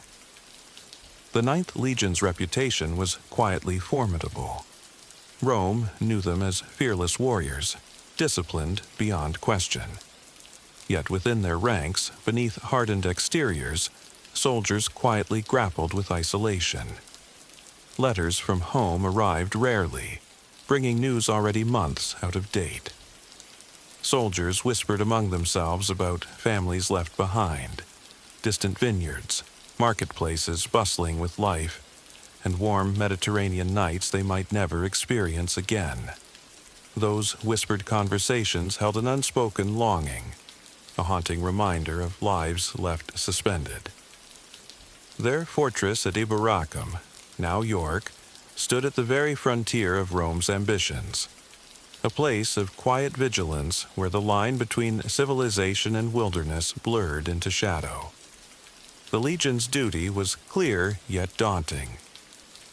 The Ninth Legion's reputation was quietly formidable. Rome knew them as fearless warriors, disciplined beyond question. Yet within their ranks, beneath hardened exteriors, soldiers quietly grappled with isolation. Letters from home arrived rarely, bringing news already months out of date. Soldiers whispered among themselves about families left behind, distant vineyards, marketplaces bustling with life, and warm Mediterranean nights they might never experience again. Those whispered conversations held an unspoken longing, a haunting reminder of lives left suspended. Their fortress at Iberacum, now York, stood at the very frontier of Rome's ambitions, a place of quiet vigilance where the line between civilization and wilderness blurred into shadow. The Legion's duty was clear yet daunting: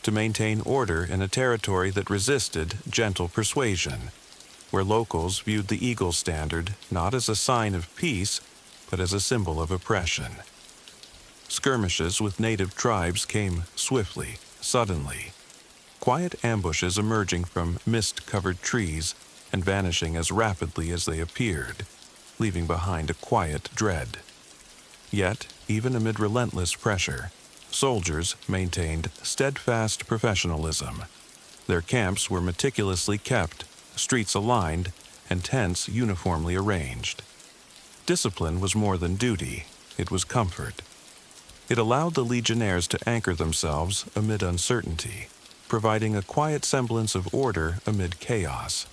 to maintain order in a territory that resisted gentle persuasion, where locals viewed the Eagle Standard not as a sign of peace, but as a symbol of oppression. Skirmishes with native tribes came swiftly, suddenly, quiet ambushes emerging from mist-covered trees and vanishing as rapidly as they appeared, leaving behind a quiet dread. Yet, even amid relentless pressure, soldiers maintained steadfast professionalism. Their camps were meticulously kept, streets aligned, and tents uniformly arranged. Discipline was more than duty, it was comfort. It allowed the legionnaires to anchor themselves amid uncertainty, providing a quiet semblance of order amid chaos.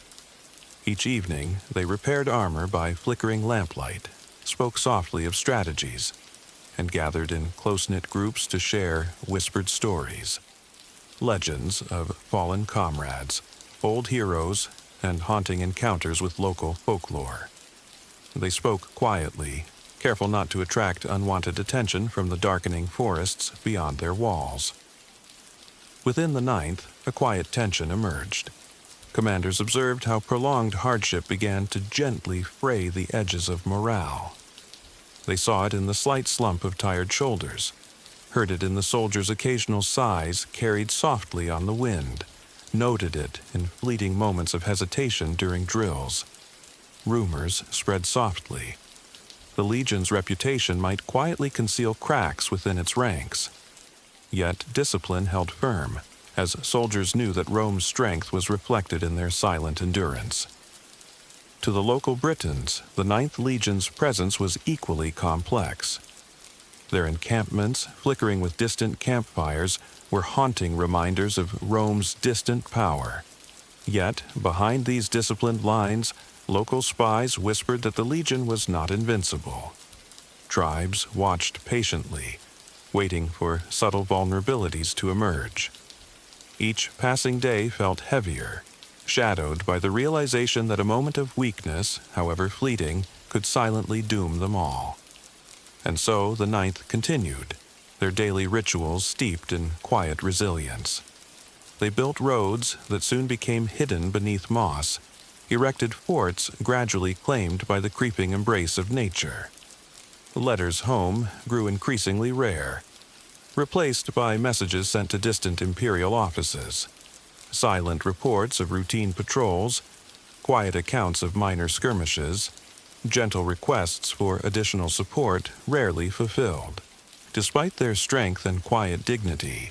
Each evening, they repaired armor by flickering lamplight, spoke softly of strategies, and gathered in close-knit groups to share whispered stories, legends of fallen comrades, old heroes, and haunting encounters with local folklore. They spoke quietly, careful not to attract unwanted attention from the darkening forests beyond their walls. Within the Ninth, a quiet tension emerged. Commanders observed how prolonged hardship began to gently fray the edges of morale. They saw it in the slight slump of tired shoulders, heard it in the soldiers' occasional sighs carried softly on the wind, noted it in fleeting moments of hesitation during drills. Rumors spread softly. The Legion's reputation might quietly conceal cracks within its ranks. Yet discipline held firm, as soldiers knew that Rome's strength was reflected in their silent endurance. To the local Britons, the Ninth Legion's presence was equally complex. Their encampments, flickering with distant campfires, were haunting reminders of Rome's distant power. Yet, behind these disciplined lines, local spies whispered that the Legion was not invincible. Tribes watched patiently, waiting for subtle vulnerabilities to emerge. Each passing day felt heavier, shadowed by the realization that a moment of weakness, however fleeting, could silently doom them all. And so the Ninth continued, their daily rituals steeped in quiet resilience. They built roads that soon became hidden beneath moss, erected forts gradually claimed by the creeping embrace of nature. Letters home grew increasingly rare, replaced by messages sent to distant imperial offices, silent reports of routine patrols, quiet accounts of minor skirmishes, gentle requests for additional support rarely fulfilled. Despite their strength and quiet dignity,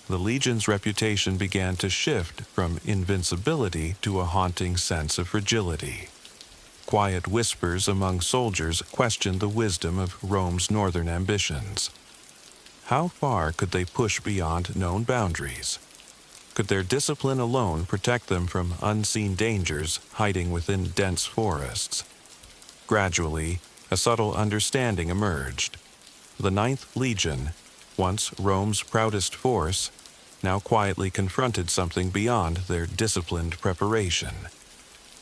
the Legion's reputation began to shift from invincibility to a haunting sense of fragility. quiet whispers among soldiers questioned the wisdom of Rome's northern ambitions. How far could they push beyond known boundaries? Could their discipline alone protect them from unseen dangers hiding within dense forests? Gradually, a subtle understanding emerged. The Ninth Legion, once Rome's proudest force, now quietly confronted something beyond their disciplined preparation.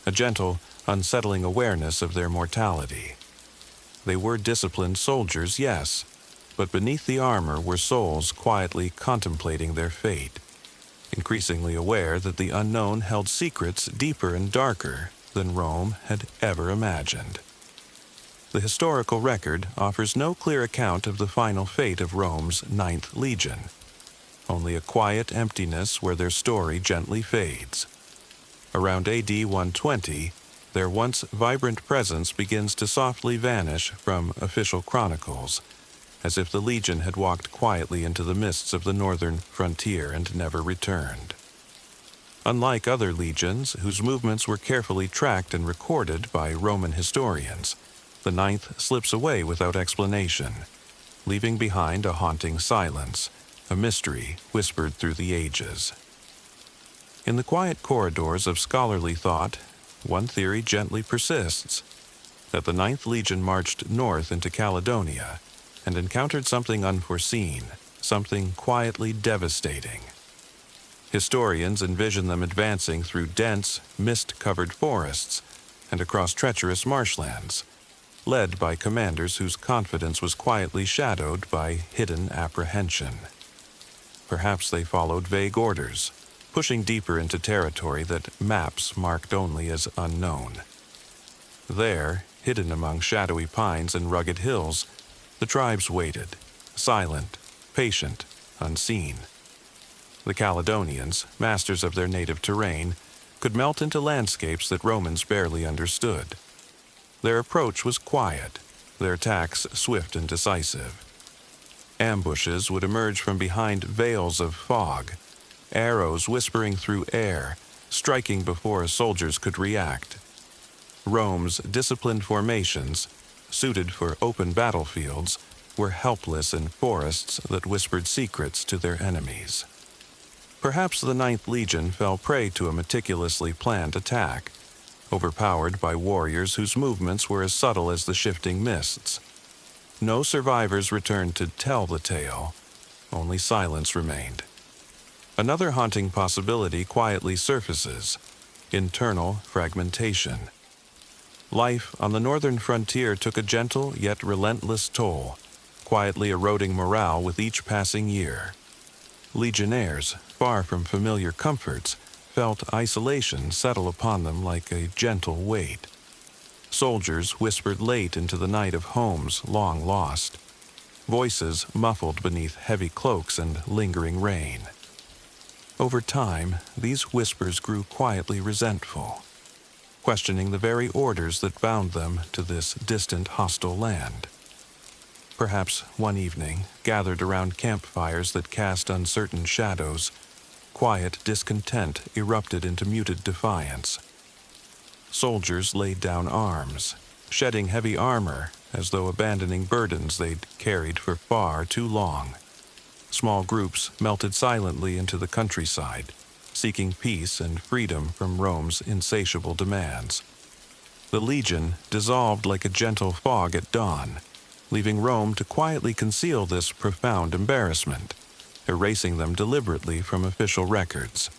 A gentle, unsettling awareness of their mortality. They were disciplined soldiers, yes, but beneath the armor were souls quietly contemplating their fate, increasingly aware that the unknown held secrets deeper and darker than Rome had ever imagined. The historical record offers no clear account of the final fate of Rome's Ninth Legion, only a quiet emptiness where their story gently fades. Around AD 120, their once vibrant presence begins to softly vanish from official chronicles, as if the legion had walked quietly into the mists of the northern frontier and never returned. Unlike other legions, whose movements were carefully tracked and recorded by Roman historians, the Ninth slips away without explanation, leaving behind a haunting silence, a mystery whispered through the ages. In the quiet corridors of scholarly thought, one theory gently persists, that the Ninth Legion marched north into Caledonia and encountered something unforeseen, something quietly devastating. Historians envision them advancing through dense, mist-covered forests and across treacherous marshlands, led by commanders whose confidence was quietly shadowed by hidden apprehension. Perhaps they followed vague orders, pushing deeper into territory that maps marked only as unknown. There, hidden among shadowy pines and rugged hills, the tribes waited, silent, patient, unseen. The Caledonians, masters of their native terrain, could melt into landscapes that Romans barely understood. Their approach was quiet, their attacks swift and decisive. Ambushes would emerge from behind veils of fog, arrows whispering through air, striking before soldiers could react. Rome's disciplined formations, suited for open battlefields, were helpless in forests that whispered secrets to their enemies. Perhaps the Ninth Legion fell prey to a meticulously planned attack, overpowered by warriors whose movements were as subtle as the shifting mists. No survivors returned to tell the tale, only silence remained. Another haunting possibility quietly surfaces: internal fragmentation. Life on the northern frontier took a gentle yet relentless toll, quietly eroding morale with each passing year. Legionnaires, far from familiar comforts, felt isolation settle upon them like a gentle weight. Soldiers whispered late into the night of homes long lost, voices muffled beneath heavy cloaks and lingering rain. Over time, these whispers grew quietly resentful, questioning the very orders that bound them to this distant hostile land. Perhaps one evening, gathered around campfires that cast uncertain shadows, quiet discontent erupted into muted defiance. Soldiers laid down arms, shedding heavy armor as though abandoning burdens they'd carried for far too long. Small groups melted silently into the countryside, seeking peace and freedom from Rome's insatiable demands. The legion dissolved like a gentle fog at dawn, leaving Rome to quietly conceal this profound embarrassment, erasing them deliberately from official records.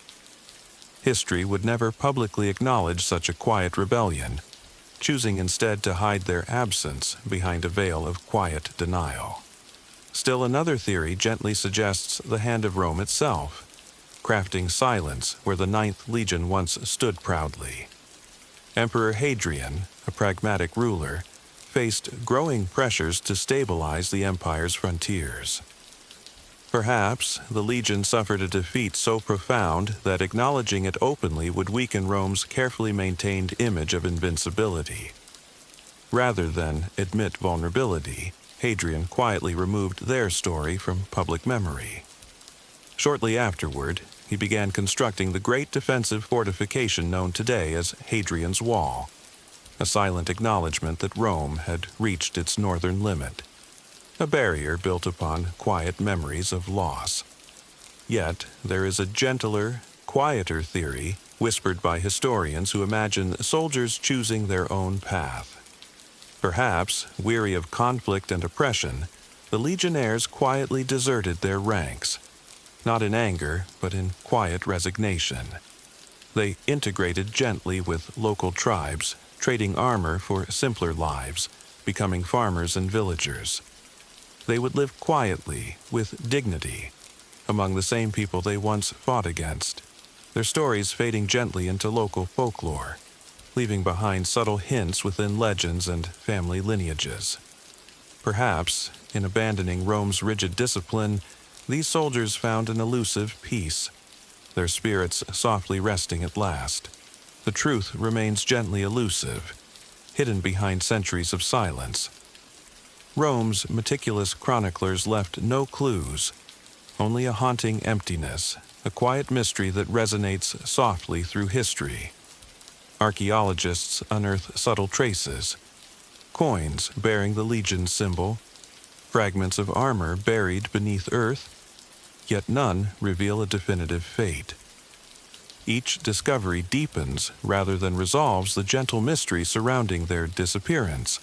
History would never publicly acknowledge such a quiet rebellion, choosing instead to hide their absence behind a veil of quiet denial. Still another theory gently suggests the hand of Rome itself, crafting silence where the Ninth Legion once stood proudly. Emperor Hadrian, a pragmatic ruler, faced growing pressures to stabilize the empire's frontiers. Perhaps the legion suffered a defeat so profound that acknowledging it openly would weaken Rome's carefully maintained image of invincibility. Rather than admit vulnerability, Hadrian quietly removed their story from public memory. Shortly afterward, he began constructing the great defensive fortification known today as Hadrian's Wall. a silent acknowledgement that Rome had reached its northern limit, a barrier built upon quiet memories of loss. Yet there is a gentler, quieter theory whispered by historians who imagine soldiers choosing their own path. Perhaps, weary of conflict and oppression, the legionnaires quietly deserted their ranks, not in anger, but in quiet resignation. They integrated gently with local tribes, trading armor for simpler lives, becoming farmers and villagers. They would live quietly, with dignity, among the same people they once fought against, their stories fading gently into local folklore, leaving behind subtle hints within legends and family lineages. Perhaps, in abandoning Rome's rigid discipline, these soldiers found an elusive peace, their spirits softly resting at last. The truth remains gently elusive, hidden behind centuries of silence. Rome's meticulous chroniclers left no clues, only a haunting emptiness, a quiet mystery that resonates softly through history. Archaeologists unearth subtle traces, coins bearing the legion's symbol, fragments of armor buried beneath earth, yet none reveal a definitive fate. Each discovery deepens rather than resolves the gentle mystery surrounding their disappearance.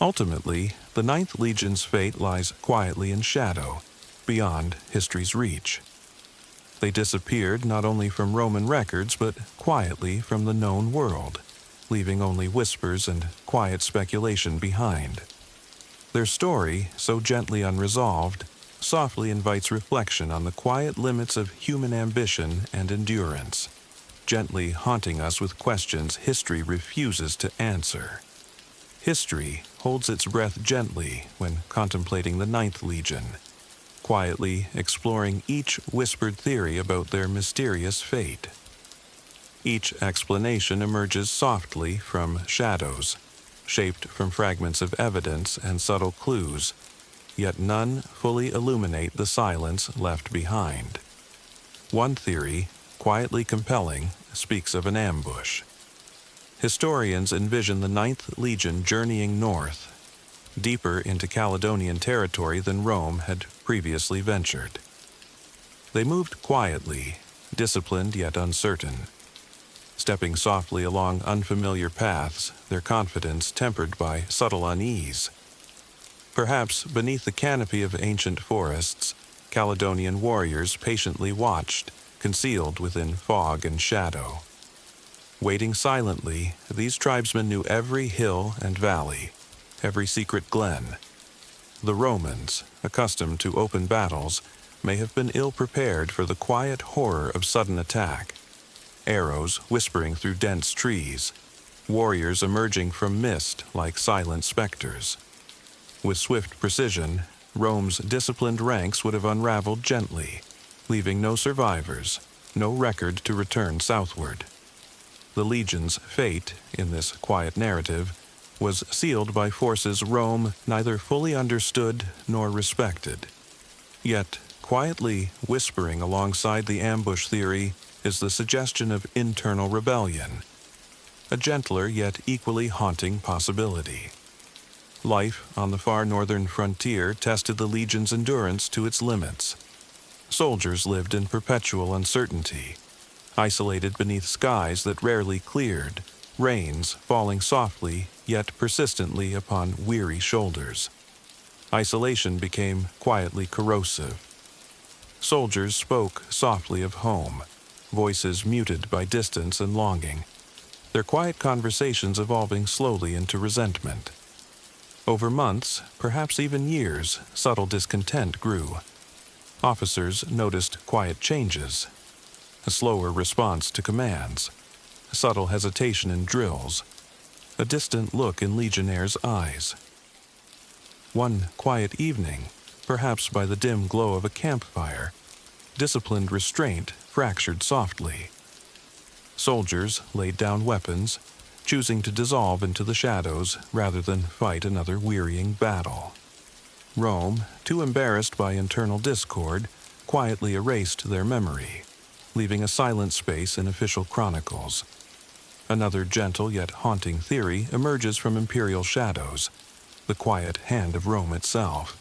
Ultimately, the Ninth Legion's fate lies quietly in shadow, beyond history's reach. They disappeared not only from Roman records, but quietly from the known world, leaving only whispers and quiet speculation behind. Their story, so gently unresolved, softly invites reflection on the quiet limits of human ambition and endurance, gently haunting us with questions history refuses to answer. History holds its breath gently when contemplating the Ninth Legion, quietly exploring each whispered theory about their mysterious fate. Each explanation emerges softly from shadows, shaped from fragments of evidence and subtle clues, yet none fully illuminate the silence left behind. One theory, quietly compelling, speaks of an ambush. Historians envision the Ninth Legion journeying north, deeper into Caledonian territory than Rome had previously ventured. They moved quietly, disciplined yet uncertain, stepping softly along unfamiliar paths, their confidence tempered by subtle unease. Perhaps beneath the canopy of ancient forests, Caledonian warriors patiently watched, concealed within fog and shadow. Waiting silently, these tribesmen knew every hill and valley, every secret glen. The Romans, accustomed to open battles, may have been ill-prepared for the quiet horror of sudden attack. Arrows whispering through dense trees, warriors emerging from mist like silent specters. With swift precision, Rome's disciplined ranks would have unraveled gently, leaving no survivors, no record to return southward. The Legion's fate, in this quiet narrative, was sealed by forces Rome neither fully understood nor respected. Yet, quietly whispering alongside the ambush theory is the suggestion of internal rebellion, a gentler yet equally haunting possibility. Life on the far northern frontier tested the Legion's endurance to its limits. Soldiers lived in perpetual uncertainty, isolated beneath skies that rarely cleared, rains falling softly yet persistently upon weary shoulders. Isolation became quietly corrosive. Soldiers spoke softly of home, voices muted by distance and longing, their quiet conversations evolving slowly into resentment. Over months, perhaps even years, subtle discontent grew. Officers noticed quiet changes, a slower response to commands, a subtle hesitation in drills, a distant look in legionnaires' eyes. One quiet evening, perhaps by the dim glow of a campfire, disciplined restraint fractured softly. Soldiers laid down weapons, choosing to dissolve into the shadows rather than fight another wearying battle. Rome, too embarrassed by internal discord, quietly erased their memory, leaving a silent space in official chronicles. Another gentle yet haunting theory emerges from imperial shadows, the quiet hand of Rome itself.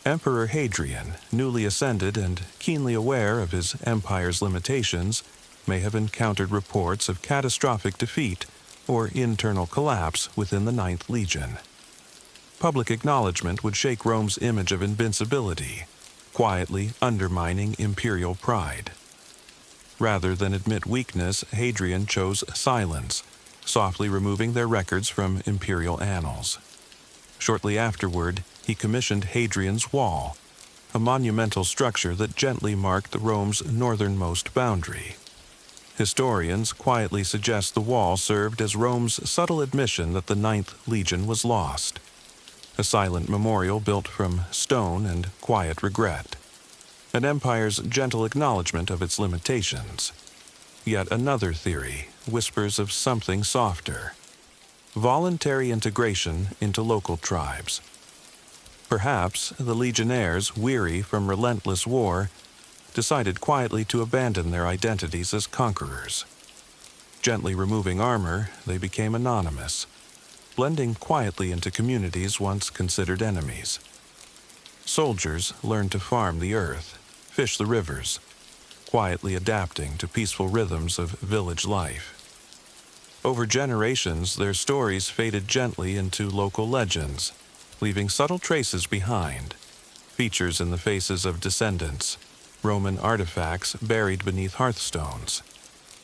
Emperor Hadrian, newly ascended and keenly aware of his empire's limitations, may have encountered reports of catastrophic defeat or internal collapse within the Ninth Legion. Public acknowledgement would shake Rome's image of invincibility, quietly undermining imperial pride. Rather than admit weakness, Hadrian chose silence, softly removing their records from imperial annals. Shortly afterward, he commissioned Hadrian's Wall, a monumental structure that gently marked Rome's northernmost boundary. Historians quietly suggest the wall served as Rome's subtle admission that the Ninth Legion was lost, a silent memorial built from stone and quiet regret, an empire's gentle acknowledgement of its limitations. Yet another theory whispers of something softer: voluntary integration into local tribes. Perhaps the legionnaires, weary from relentless war, decided quietly to abandon their identities as conquerors. Gently removing armor, they became anonymous, blending quietly into communities once considered enemies. Soldiers learned to farm the earth, fish the rivers, quietly adapting to peaceful rhythms of village life. Over generations, their stories faded gently into local legends, leaving subtle traces behind, features in the faces of descendants, Roman artifacts buried beneath hearthstones.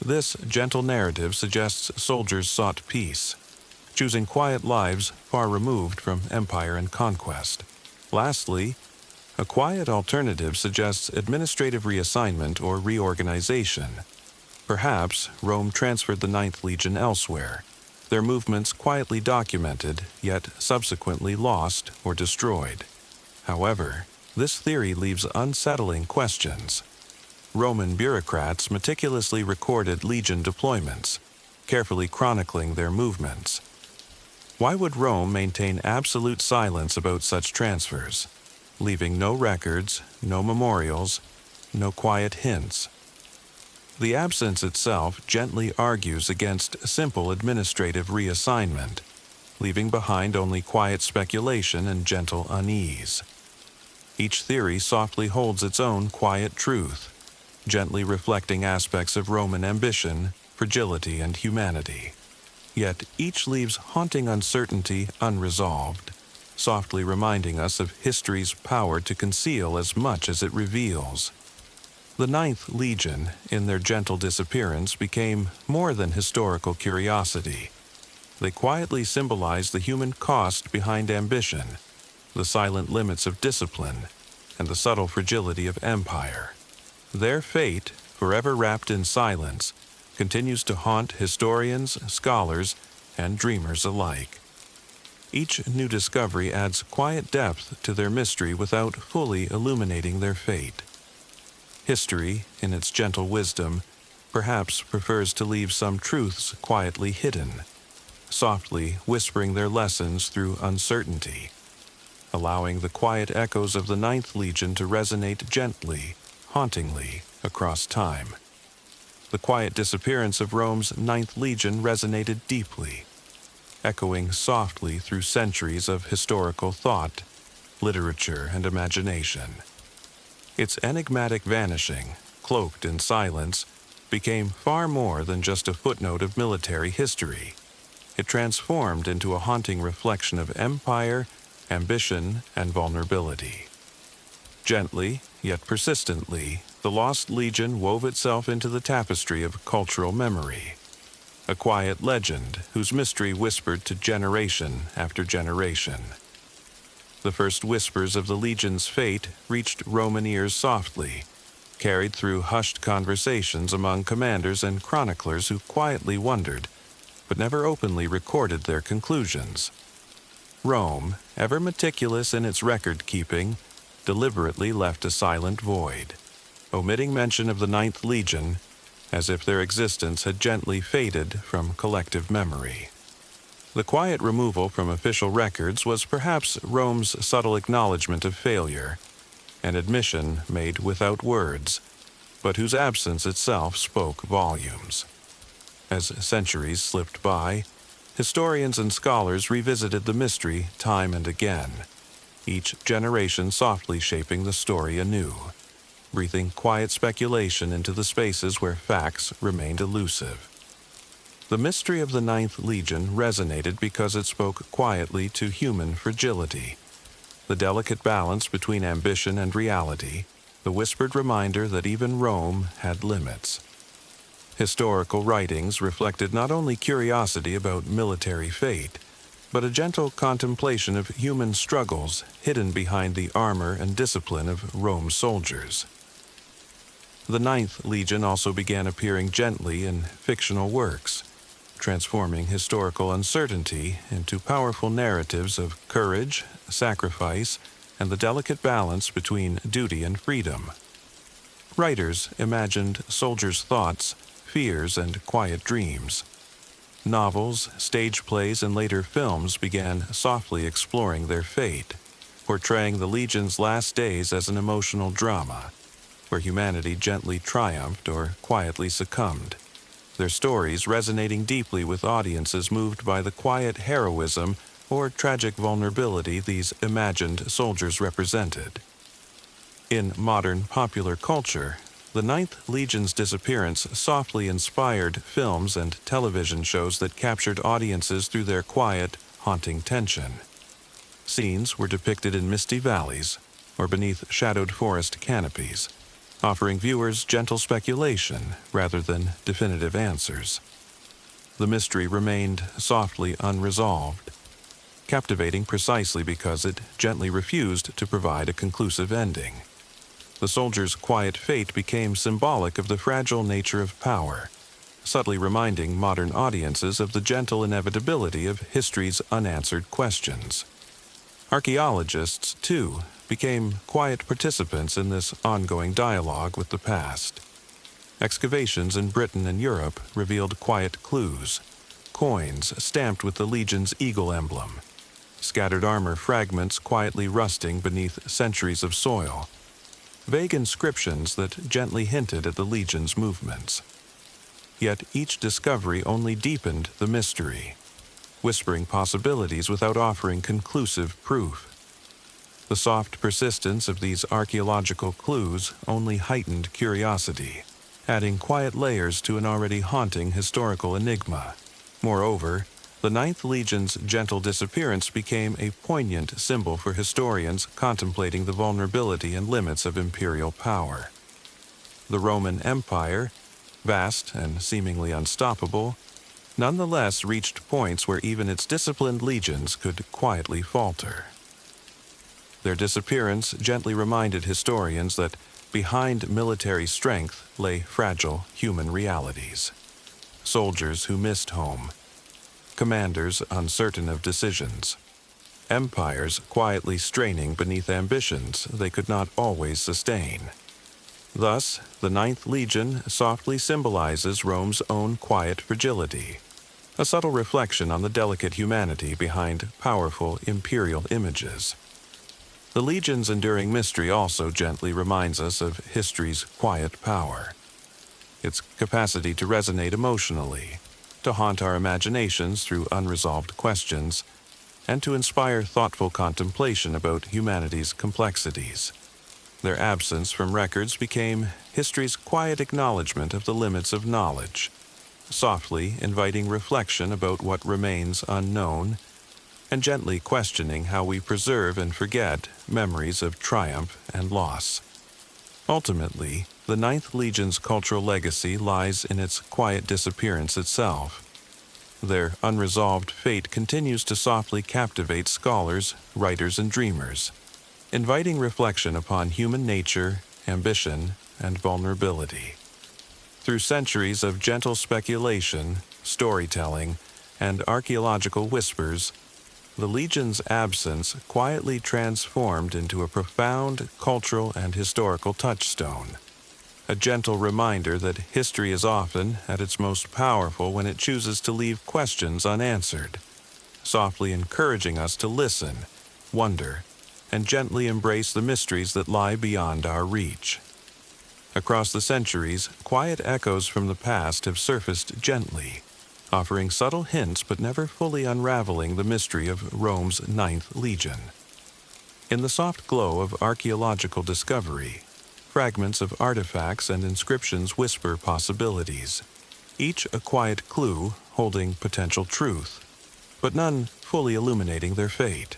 This gentle narrative suggests soldiers sought peace, choosing quiet lives far removed from empire and conquest. Lastly, a quiet alternative suggests administrative reassignment or reorganization. Perhaps Rome transferred the Ninth Legion elsewhere, their movements quietly documented, yet subsequently lost or destroyed. However, this theory leaves unsettling questions. Roman bureaucrats meticulously recorded legion deployments, carefully chronicling their movements. Why would Rome maintain absolute silence about such transfers, leaving no records, no memorials, no quiet hints? The absence itself gently argues against simple administrative reassignment, leaving behind only quiet speculation and gentle unease. Each theory softly holds its own quiet truth, gently reflecting aspects of Roman ambition, fragility, and humanity. Yet each leaves haunting uncertainty unresolved, softly reminding us of history's power to conceal as much as it reveals. The Ninth Legion, in their gentle disappearance, became more than historical curiosity. They quietly symbolized the human cost behind ambition, the silent limits of discipline, and the subtle fragility of empire. Their fate, forever wrapped in silence, continues to haunt historians, scholars, and dreamers alike. Each new discovery adds quiet depth to their mystery without fully illuminating their fate. History, in its gentle wisdom, perhaps prefers to leave some truths quietly hidden, softly whispering their lessons through uncertainty, allowing the quiet echoes of the Ninth Legion to resonate gently, hauntingly, across time. The quiet disappearance of Rome's Ninth Legion resonated deeply, echoing softly through centuries of historical thought, literature, and imagination. Its enigmatic vanishing, cloaked in silence, became far more than just a footnote of military history. It transformed into a haunting reflection of empire, ambition, and vulnerability. Gently, yet persistently, the Lost Legion wove itself into the tapestry of cultural memory, a quiet legend whose mystery whispered to generation after generation. The first whispers of the Legion's fate reached Roman ears softly, carried through hushed conversations among commanders and chroniclers who quietly wondered, but never openly recorded their conclusions. Rome, ever meticulous in its record-keeping, deliberately left a silent void, omitting mention of the Ninth Legion, as if their existence had gently faded from collective memory. The quiet removal from official records was perhaps Rome's subtle acknowledgement of failure, an admission made without words, but whose absence itself spoke volumes. As centuries slipped by, historians and scholars revisited the mystery time and again, each generation softly shaping the story anew, breathing quiet speculation into the spaces where facts remained elusive. The mystery of the Ninth Legion resonated because it spoke quietly to human fragility, the delicate balance between ambition and reality, the whispered reminder that even Rome had limits. Historical writings reflected not only curiosity about military fate, but a gentle contemplation of human struggles hidden behind the armor and discipline of Rome's soldiers. The Ninth Legion also began appearing gently in fictional works, transforming historical uncertainty into powerful narratives of courage, sacrifice, and the delicate balance between duty and freedom. Writers imagined soldiers' thoughts, fears, and quiet dreams. Novels, stage plays, and later films began softly exploring their fate, portraying the Legion's last days as an emotional drama, where humanity gently triumphed or quietly succumbed, their stories resonating deeply with audiences moved by the quiet heroism or tragic vulnerability these imagined soldiers represented. In modern popular culture, the Ninth Legion's disappearance softly inspired films and television shows that captured audiences through their quiet, haunting tension. Scenes were depicted in misty valleys or beneath shadowed forest canopies, offering viewers gentle speculation rather than definitive answers. The mystery remained softly unresolved, captivating precisely because it gently refused to provide a conclusive ending. The soldier's quiet fate became symbolic of the fragile nature of power, subtly reminding modern audiences of the gentle inevitability of history's unanswered questions. Archaeologists, too, became quiet participants in this ongoing dialogue with the past. Excavations in Britain and Europe revealed quiet clues, coins stamped with the Legion's eagle emblem, scattered armor fragments quietly rusting beneath centuries of soil, vague inscriptions that gently hinted at the Legion's movements. Yet each discovery only deepened the mystery, whispering possibilities without offering conclusive proof. The soft persistence of these archaeological clues only heightened curiosity, adding quiet layers to an already haunting historical enigma. Moreover, the Ninth Legion's gentle disappearance became a poignant symbol for historians contemplating the vulnerability and limits of imperial power. The Roman Empire, vast and seemingly unstoppable, nonetheless reached points where even its disciplined legions could quietly falter. Their disappearance gently reminded historians that behind military strength lay fragile human realities. Soldiers who missed home, commanders uncertain of decisions, empires quietly straining beneath ambitions they could not always sustain. Thus, the Ninth Legion softly symbolizes Rome's own quiet fragility, a subtle reflection on the delicate humanity behind powerful imperial images. The Legion's enduring mystery also gently reminds us of history's quiet power, its capacity to resonate emotionally, to haunt our imaginations through unresolved questions, and to inspire thoughtful contemplation about humanity's complexities. Their absence from records became history's quiet acknowledgement of the limits of knowledge, softly inviting reflection about what remains unknown, and gently questioning how we preserve and forget memories of triumph and loss. Ultimately, the Ninth Legion's cultural legacy lies in its quiet disappearance itself. Their unresolved fate continues to softly captivate scholars, writers, and dreamers, inviting reflection upon human nature, ambition, and vulnerability. Through centuries of gentle speculation, storytelling, and archaeological whispers, the Legion's absence quietly transformed into a profound cultural and historical touchstone, a gentle reminder that history is often at its most powerful when it chooses to leave questions unanswered, softly encouraging us to listen, wonder, and gently embrace the mysteries that lie beyond our reach. Across the centuries, quiet echoes from the past have surfaced gently, offering subtle hints but never fully unraveling the mystery of Rome's Ninth Legion. In the soft glow of archaeological discovery, fragments of artifacts and inscriptions whisper possibilities, each a quiet clue holding potential truth, but none fully illuminating their fate.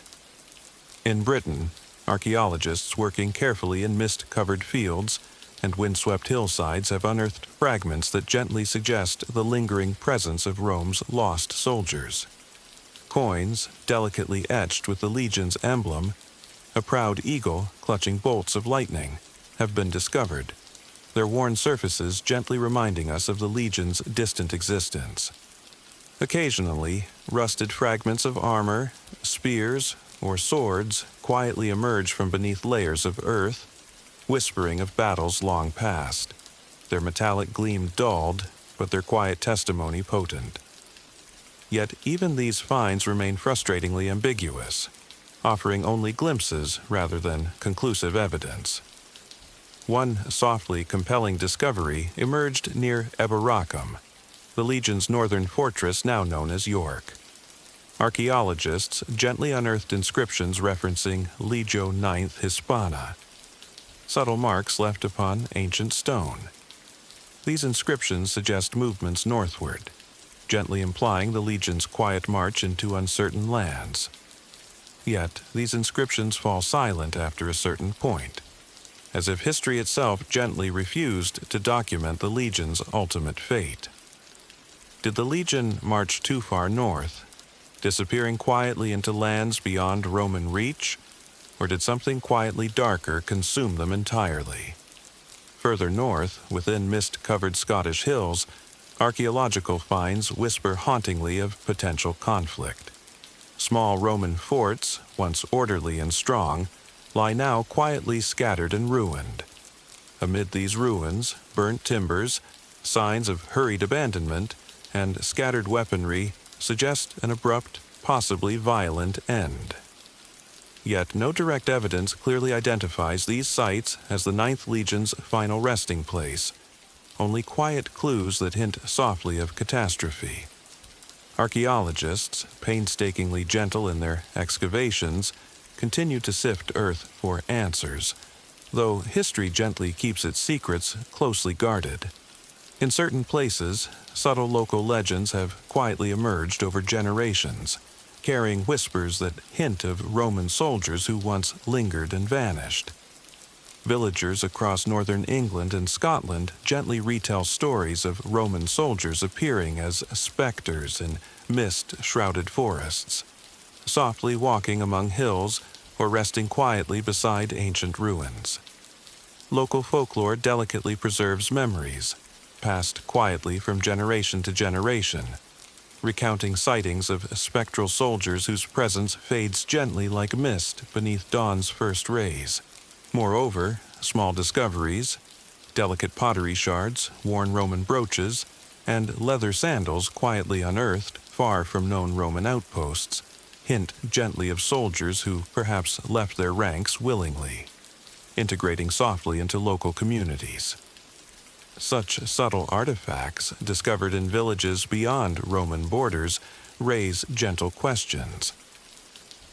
In Britain, archaeologists working carefully in mist-covered fields and windswept hillsides have unearthed fragments that gently suggest the lingering presence of Rome's lost soldiers. Coins, delicately etched with the legion's emblem, a proud eagle clutching bolts of lightning, have been discovered, their worn surfaces gently reminding us of the legion's distant existence. Occasionally, rusted fragments of armor, spears, or swords quietly emerge from beneath layers of earth, whispering of battles long past, their metallic gleam dulled, but their quiet testimony potent. Yet even these finds remain frustratingly ambiguous, offering only glimpses rather than conclusive evidence. One softly compelling discovery emerged near Eboracum, the Legion's northern fortress now known as York. Archaeologists gently unearthed inscriptions referencing Legio IX Hispana, subtle marks left upon ancient stone. These inscriptions suggest movements northward, gently implying the Legion's quiet march into uncertain lands. Yet, these inscriptions fall silent after a certain point, as if history itself gently refused to document the Legion's ultimate fate. Did the Legion march too far north, disappearing quietly into lands beyond Roman reach, or did something quietly darker consume them entirely? Further north, within mist-covered Scottish hills, archaeological finds whisper hauntingly of potential conflict. Small Roman forts, once orderly and strong, lie now quietly scattered and ruined. Amid these ruins, burnt timbers, signs of hurried abandonment, and scattered weaponry suggest an abrupt, possibly violent end. Yet no direct evidence clearly identifies these sites as the Ninth Legion's final resting place, only quiet clues that hint softly of catastrophe. Archaeologists, painstakingly gentle in their excavations, continue to sift earth for answers, though history gently keeps its secrets closely guarded. In certain places, subtle local legends have quietly emerged over generations, carrying whispers that hint of Roman soldiers who once lingered and vanished. Villagers across northern England and Scotland gently retell stories of Roman soldiers appearing as specters in mist-shrouded forests, softly walking among hills or resting quietly beside ancient ruins. Local folklore delicately preserves memories, passed quietly from generation to generation, recounting sightings of spectral soldiers whose presence fades gently like mist beneath dawn's first rays. Moreover, small discoveries, delicate pottery shards, worn Roman brooches, and leather sandals quietly unearthed far from known Roman outposts, hint gently of soldiers who perhaps left their ranks willingly, integrating softly into local communities. Such subtle artifacts, discovered in villages beyond Roman borders, raise gentle questions.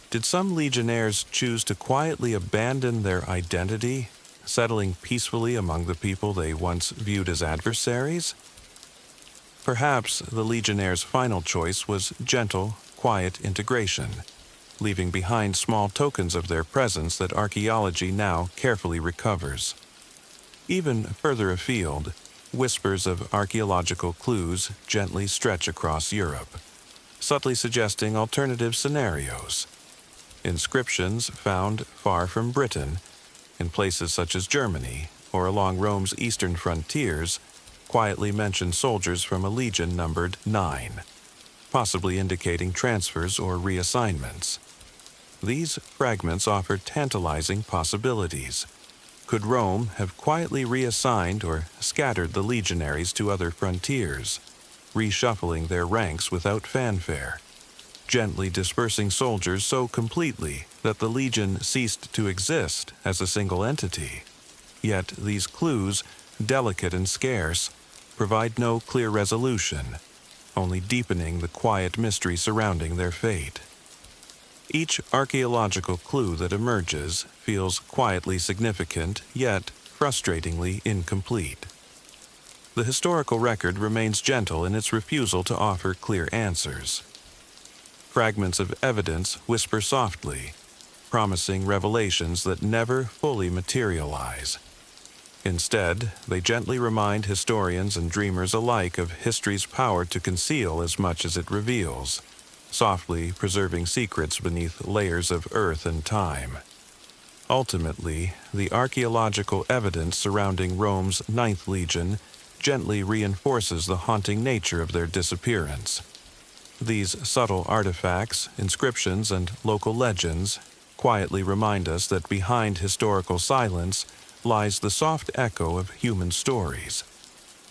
Did some legionnaires choose to quietly abandon their identity, settling peacefully among the people they once viewed as adversaries? Perhaps the legionnaires' final choice was gentle, quiet integration, leaving behind small tokens of their presence that archaeology now carefully recovers. Even further afield, whispers of archaeological clues gently stretch across Europe, subtly suggesting alternative scenarios. Inscriptions found far from Britain, in places such as Germany or along Rome's eastern frontiers, quietly mention soldiers from a legion numbered 9, possibly indicating transfers or reassignments. These fragments offer tantalizing possibilities. Could Rome have quietly reassigned or scattered the legionaries to other frontiers, reshuffling their ranks without fanfare, gently dispersing soldiers so completely that the legion ceased to exist as a single entity? Yet these clues delicate and scarce, provide no clear resolution, only deepening the quiet mystery surrounding their fate. Each archaeological clue that emerges feels quietly significant, yet frustratingly incomplete. The historical record remains gentle in its refusal to offer clear answers. Fragments of evidence whisper softly, promising revelations that never fully materialize. Instead, they gently remind historians and dreamers alike of history's power to conceal as much as it reveals, softly preserving secrets beneath layers of earth and time. Ultimately, the archaeological evidence surrounding Rome's Ninth Legion gently reinforces the haunting nature of their disappearance. These subtle artifacts, inscriptions, and local legends quietly remind us that behind historical silence lies the soft echo of human stories,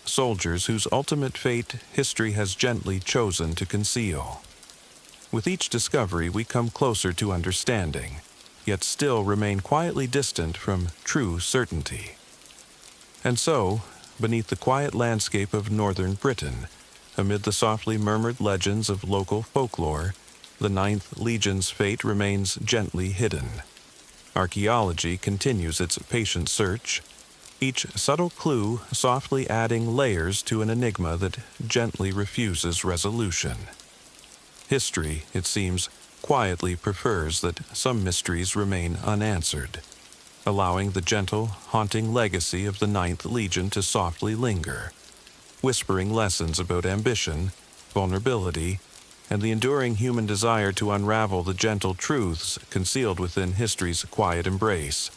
soldiers whose ultimate fate history has gently chosen to conceal. With each discovery, we come closer to understanding, yet still remain quietly distant from true certainty. And so, beneath the quiet landscape of northern Britain, amid the softly murmured legends of local folklore, the Ninth Legion's fate remains gently hidden. Archaeology continues its patient search, each subtle clue softly adding layers to an enigma that gently refuses resolution. History, it seems, quietly prefers that some mysteries remain unanswered, allowing the gentle, haunting legacy of the Ninth Legion to softly linger, whispering lessons about ambition, vulnerability, and the enduring human desire to unravel the gentle truths concealed within history's quiet embrace.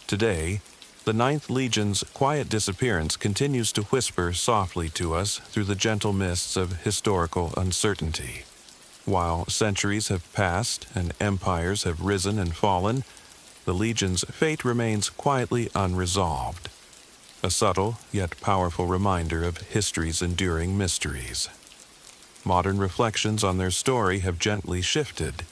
Today, the Ninth Legion's quiet disappearance continues to whisper softly to us through the gentle mists of historical uncertainty. While centuries have passed and empires have risen and fallen, the Legion's fate remains quietly unresolved, a subtle yet powerful reminder of history's enduring mysteries. Modern reflections on their story have gently shifted,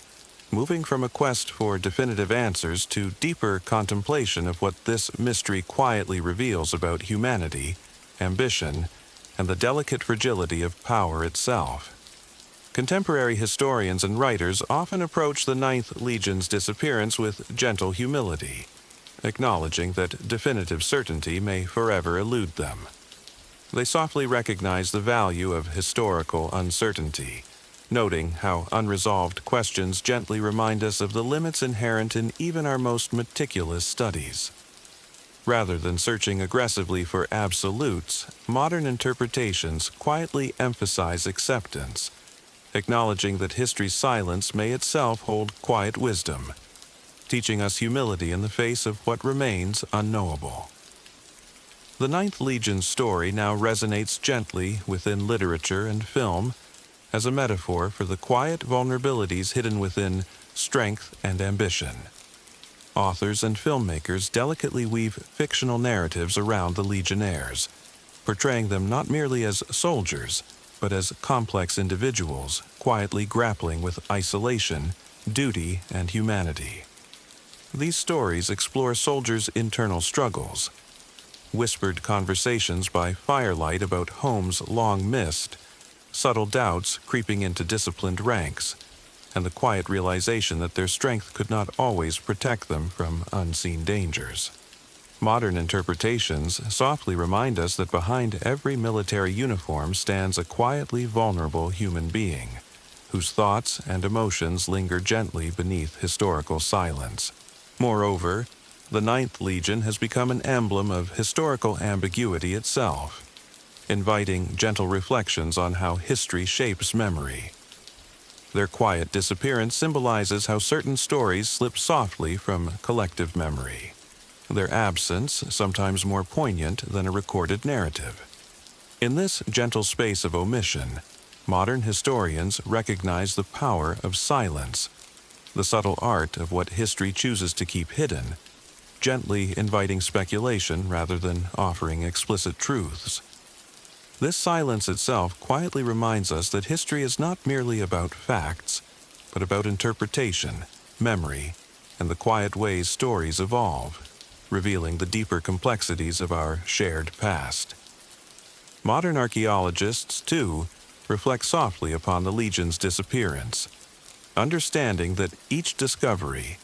moving from a quest for definitive answers to deeper contemplation of what this mystery quietly reveals about humanity, ambition, and the delicate fragility of power itself. Contemporary historians and writers often approach the Ninth Legion's disappearance with gentle humility, acknowledging that definitive certainty may forever elude them. They softly recognize the value of historical uncertainty, noting how unresolved questions gently remind us of the limits inherent in even our most meticulous studies. Rather than searching aggressively for absolutes, modern interpretations quietly emphasize acceptance, acknowledging that history's silence may itself hold quiet wisdom, teaching us humility in the face of what remains unknowable. The Ninth Legion's story now resonates gently within literature and film as a metaphor for the quiet vulnerabilities hidden within strength and ambition. Authors and filmmakers delicately weave fictional narratives around the Legionnaires, portraying them not merely as soldiers, but as complex individuals quietly grappling with isolation, duty, and humanity. These stories explore soldiers' internal struggles, whispered conversations by firelight about homes long missed, subtle doubts creeping into disciplined ranks, and the quiet realization that their strength could not always protect them from unseen dangers. Modern interpretations softly remind us that behind every military uniform stands a quietly vulnerable human being, whose thoughts and emotions linger gently beneath historical silence. Moreover, the Ninth Legion has become an emblem of historical ambiguity itself, inviting gentle reflections on how history shapes memory. Their quiet disappearance symbolizes how certain stories slip softly from collective memory, their absence sometimes more poignant than a recorded narrative. In this gentle space of omission, modern historians recognize the power of silence, the subtle art of what history chooses to keep hidden, gently inviting speculation rather than offering explicit truths. This silence itself quietly reminds us that history is not merely about facts, but about interpretation, memory, and the quiet ways stories evolve. revealing the deeper complexities of our shared past. Modern archaeologists, too, reflect softly upon the Legion's disappearance, understanding that each discovery,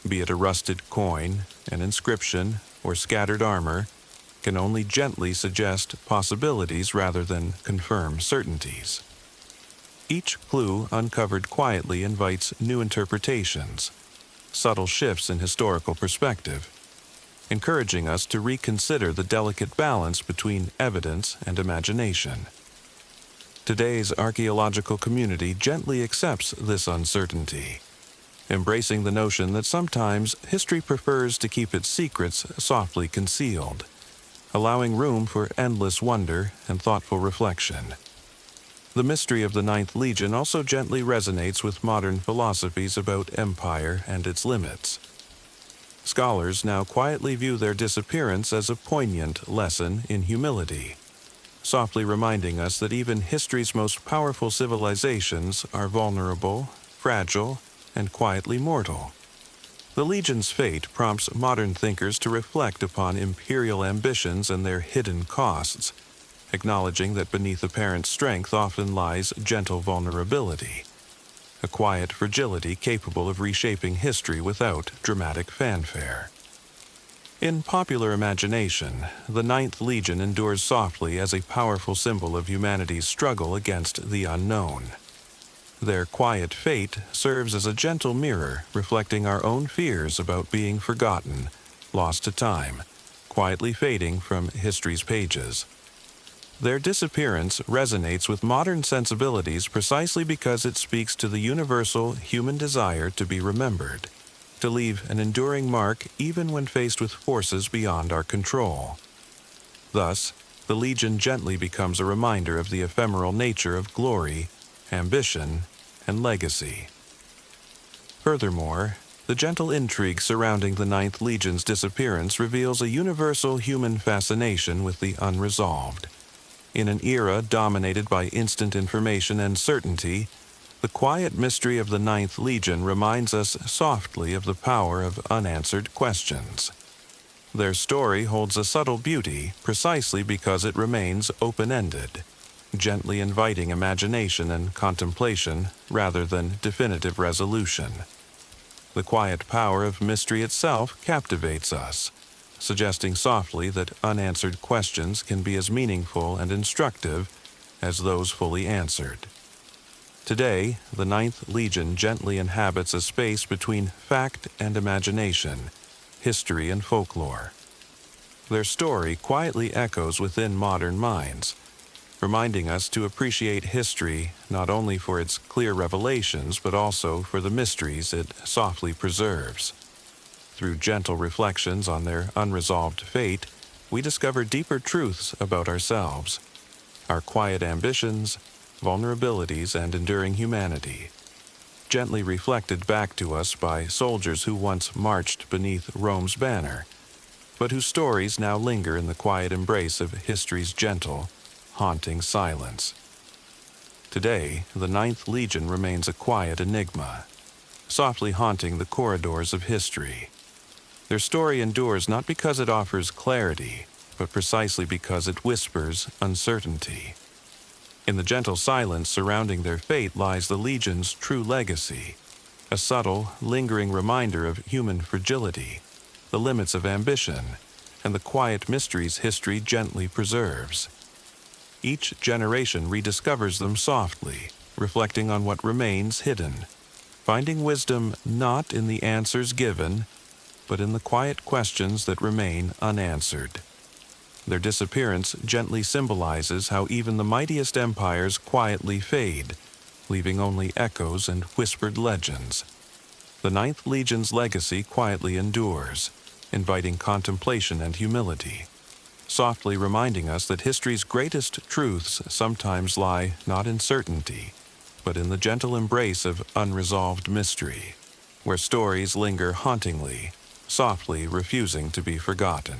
be it a rusted coin, an inscription, or scattered armor, can only gently suggest possibilities rather than confirm certainties. Each clue uncovered quietly invites new interpretations, subtle shifts in historical perspective, encouraging us to reconsider the delicate balance between evidence and imagination. Today's archaeological community gently accepts this uncertainty, embracing the notion that sometimes history prefers to keep its secrets softly concealed, allowing room for endless wonder and thoughtful reflection. The mystery of the Ninth Legion also gently resonates with modern philosophies about empire and its limits. Scholars now quietly view their disappearance as a poignant lesson in humility, softly reminding us that even history's most powerful civilizations are vulnerable, fragile, and quietly mortal. The Legion's fate prompts modern thinkers to reflect upon imperial ambitions and their hidden costs, acknowledging that beneath apparent strength often lies gentle vulnerability, a quiet fragility capable of reshaping history without dramatic fanfare. In popular imagination, the Ninth Legion endures softly as a powerful symbol of humanity's struggle against the unknown. Their quiet fate serves as a gentle mirror reflecting our own fears about being forgotten, lost to time, quietly fading from history's pages. Their disappearance resonates with modern sensibilities precisely because it speaks to the universal human desire to be remembered, to leave an enduring mark even when faced with forces beyond our control. Thus, the Legion gently becomes a reminder of the ephemeral nature of glory, ambition, and legacy. Furthermore, the gentle intrigue surrounding the Ninth Legion's disappearance reveals a universal human fascination with the unresolved. In an era dominated by instant information and certainty, the quiet mystery of the Ninth Legion reminds us softly of the power of unanswered questions. Their story holds a subtle beauty precisely because it remains open-ended, gently inviting imagination and contemplation rather than definitive resolution. The quiet power of mystery itself captivates us, suggesting softly that unanswered questions can be as meaningful and instructive as those fully answered. Today, the Ninth Legion gently inhabits a space between fact and imagination, history and folklore. Their story quietly echoes within modern minds, reminding us to appreciate history not only for its clear revelations but also for the mysteries it softly preserves. Through gentle reflections on their unresolved fate, we discover deeper truths about ourselves, our quiet ambitions, vulnerabilities, and enduring humanity, gently reflected back to us by soldiers who once marched beneath Rome's banner, but whose stories now linger in the quiet embrace of history's gentle, haunting silence. Today, the Ninth Legion remains a quiet enigma, softly haunting the corridors of history. Their story endures not because it offers clarity, but precisely because it whispers uncertainty. In the gentle silence surrounding their fate lies the Legion's true legacy, a subtle, lingering reminder of human fragility, the limits of ambition, and the quiet mysteries history gently preserves. Each generation rediscovers them softly, reflecting on what remains hidden, finding wisdom not in the answers given, but in the quiet questions that remain unanswered. Their disappearance gently symbolizes how even the mightiest empires quietly fade, leaving only echoes and whispered legends. The Ninth Legion's legacy quietly endures, inviting contemplation and humility, softly reminding us that history's greatest truths sometimes lie not in certainty, but in the gentle embrace of unresolved mystery, where stories linger hauntingly, softly refusing to be forgotten.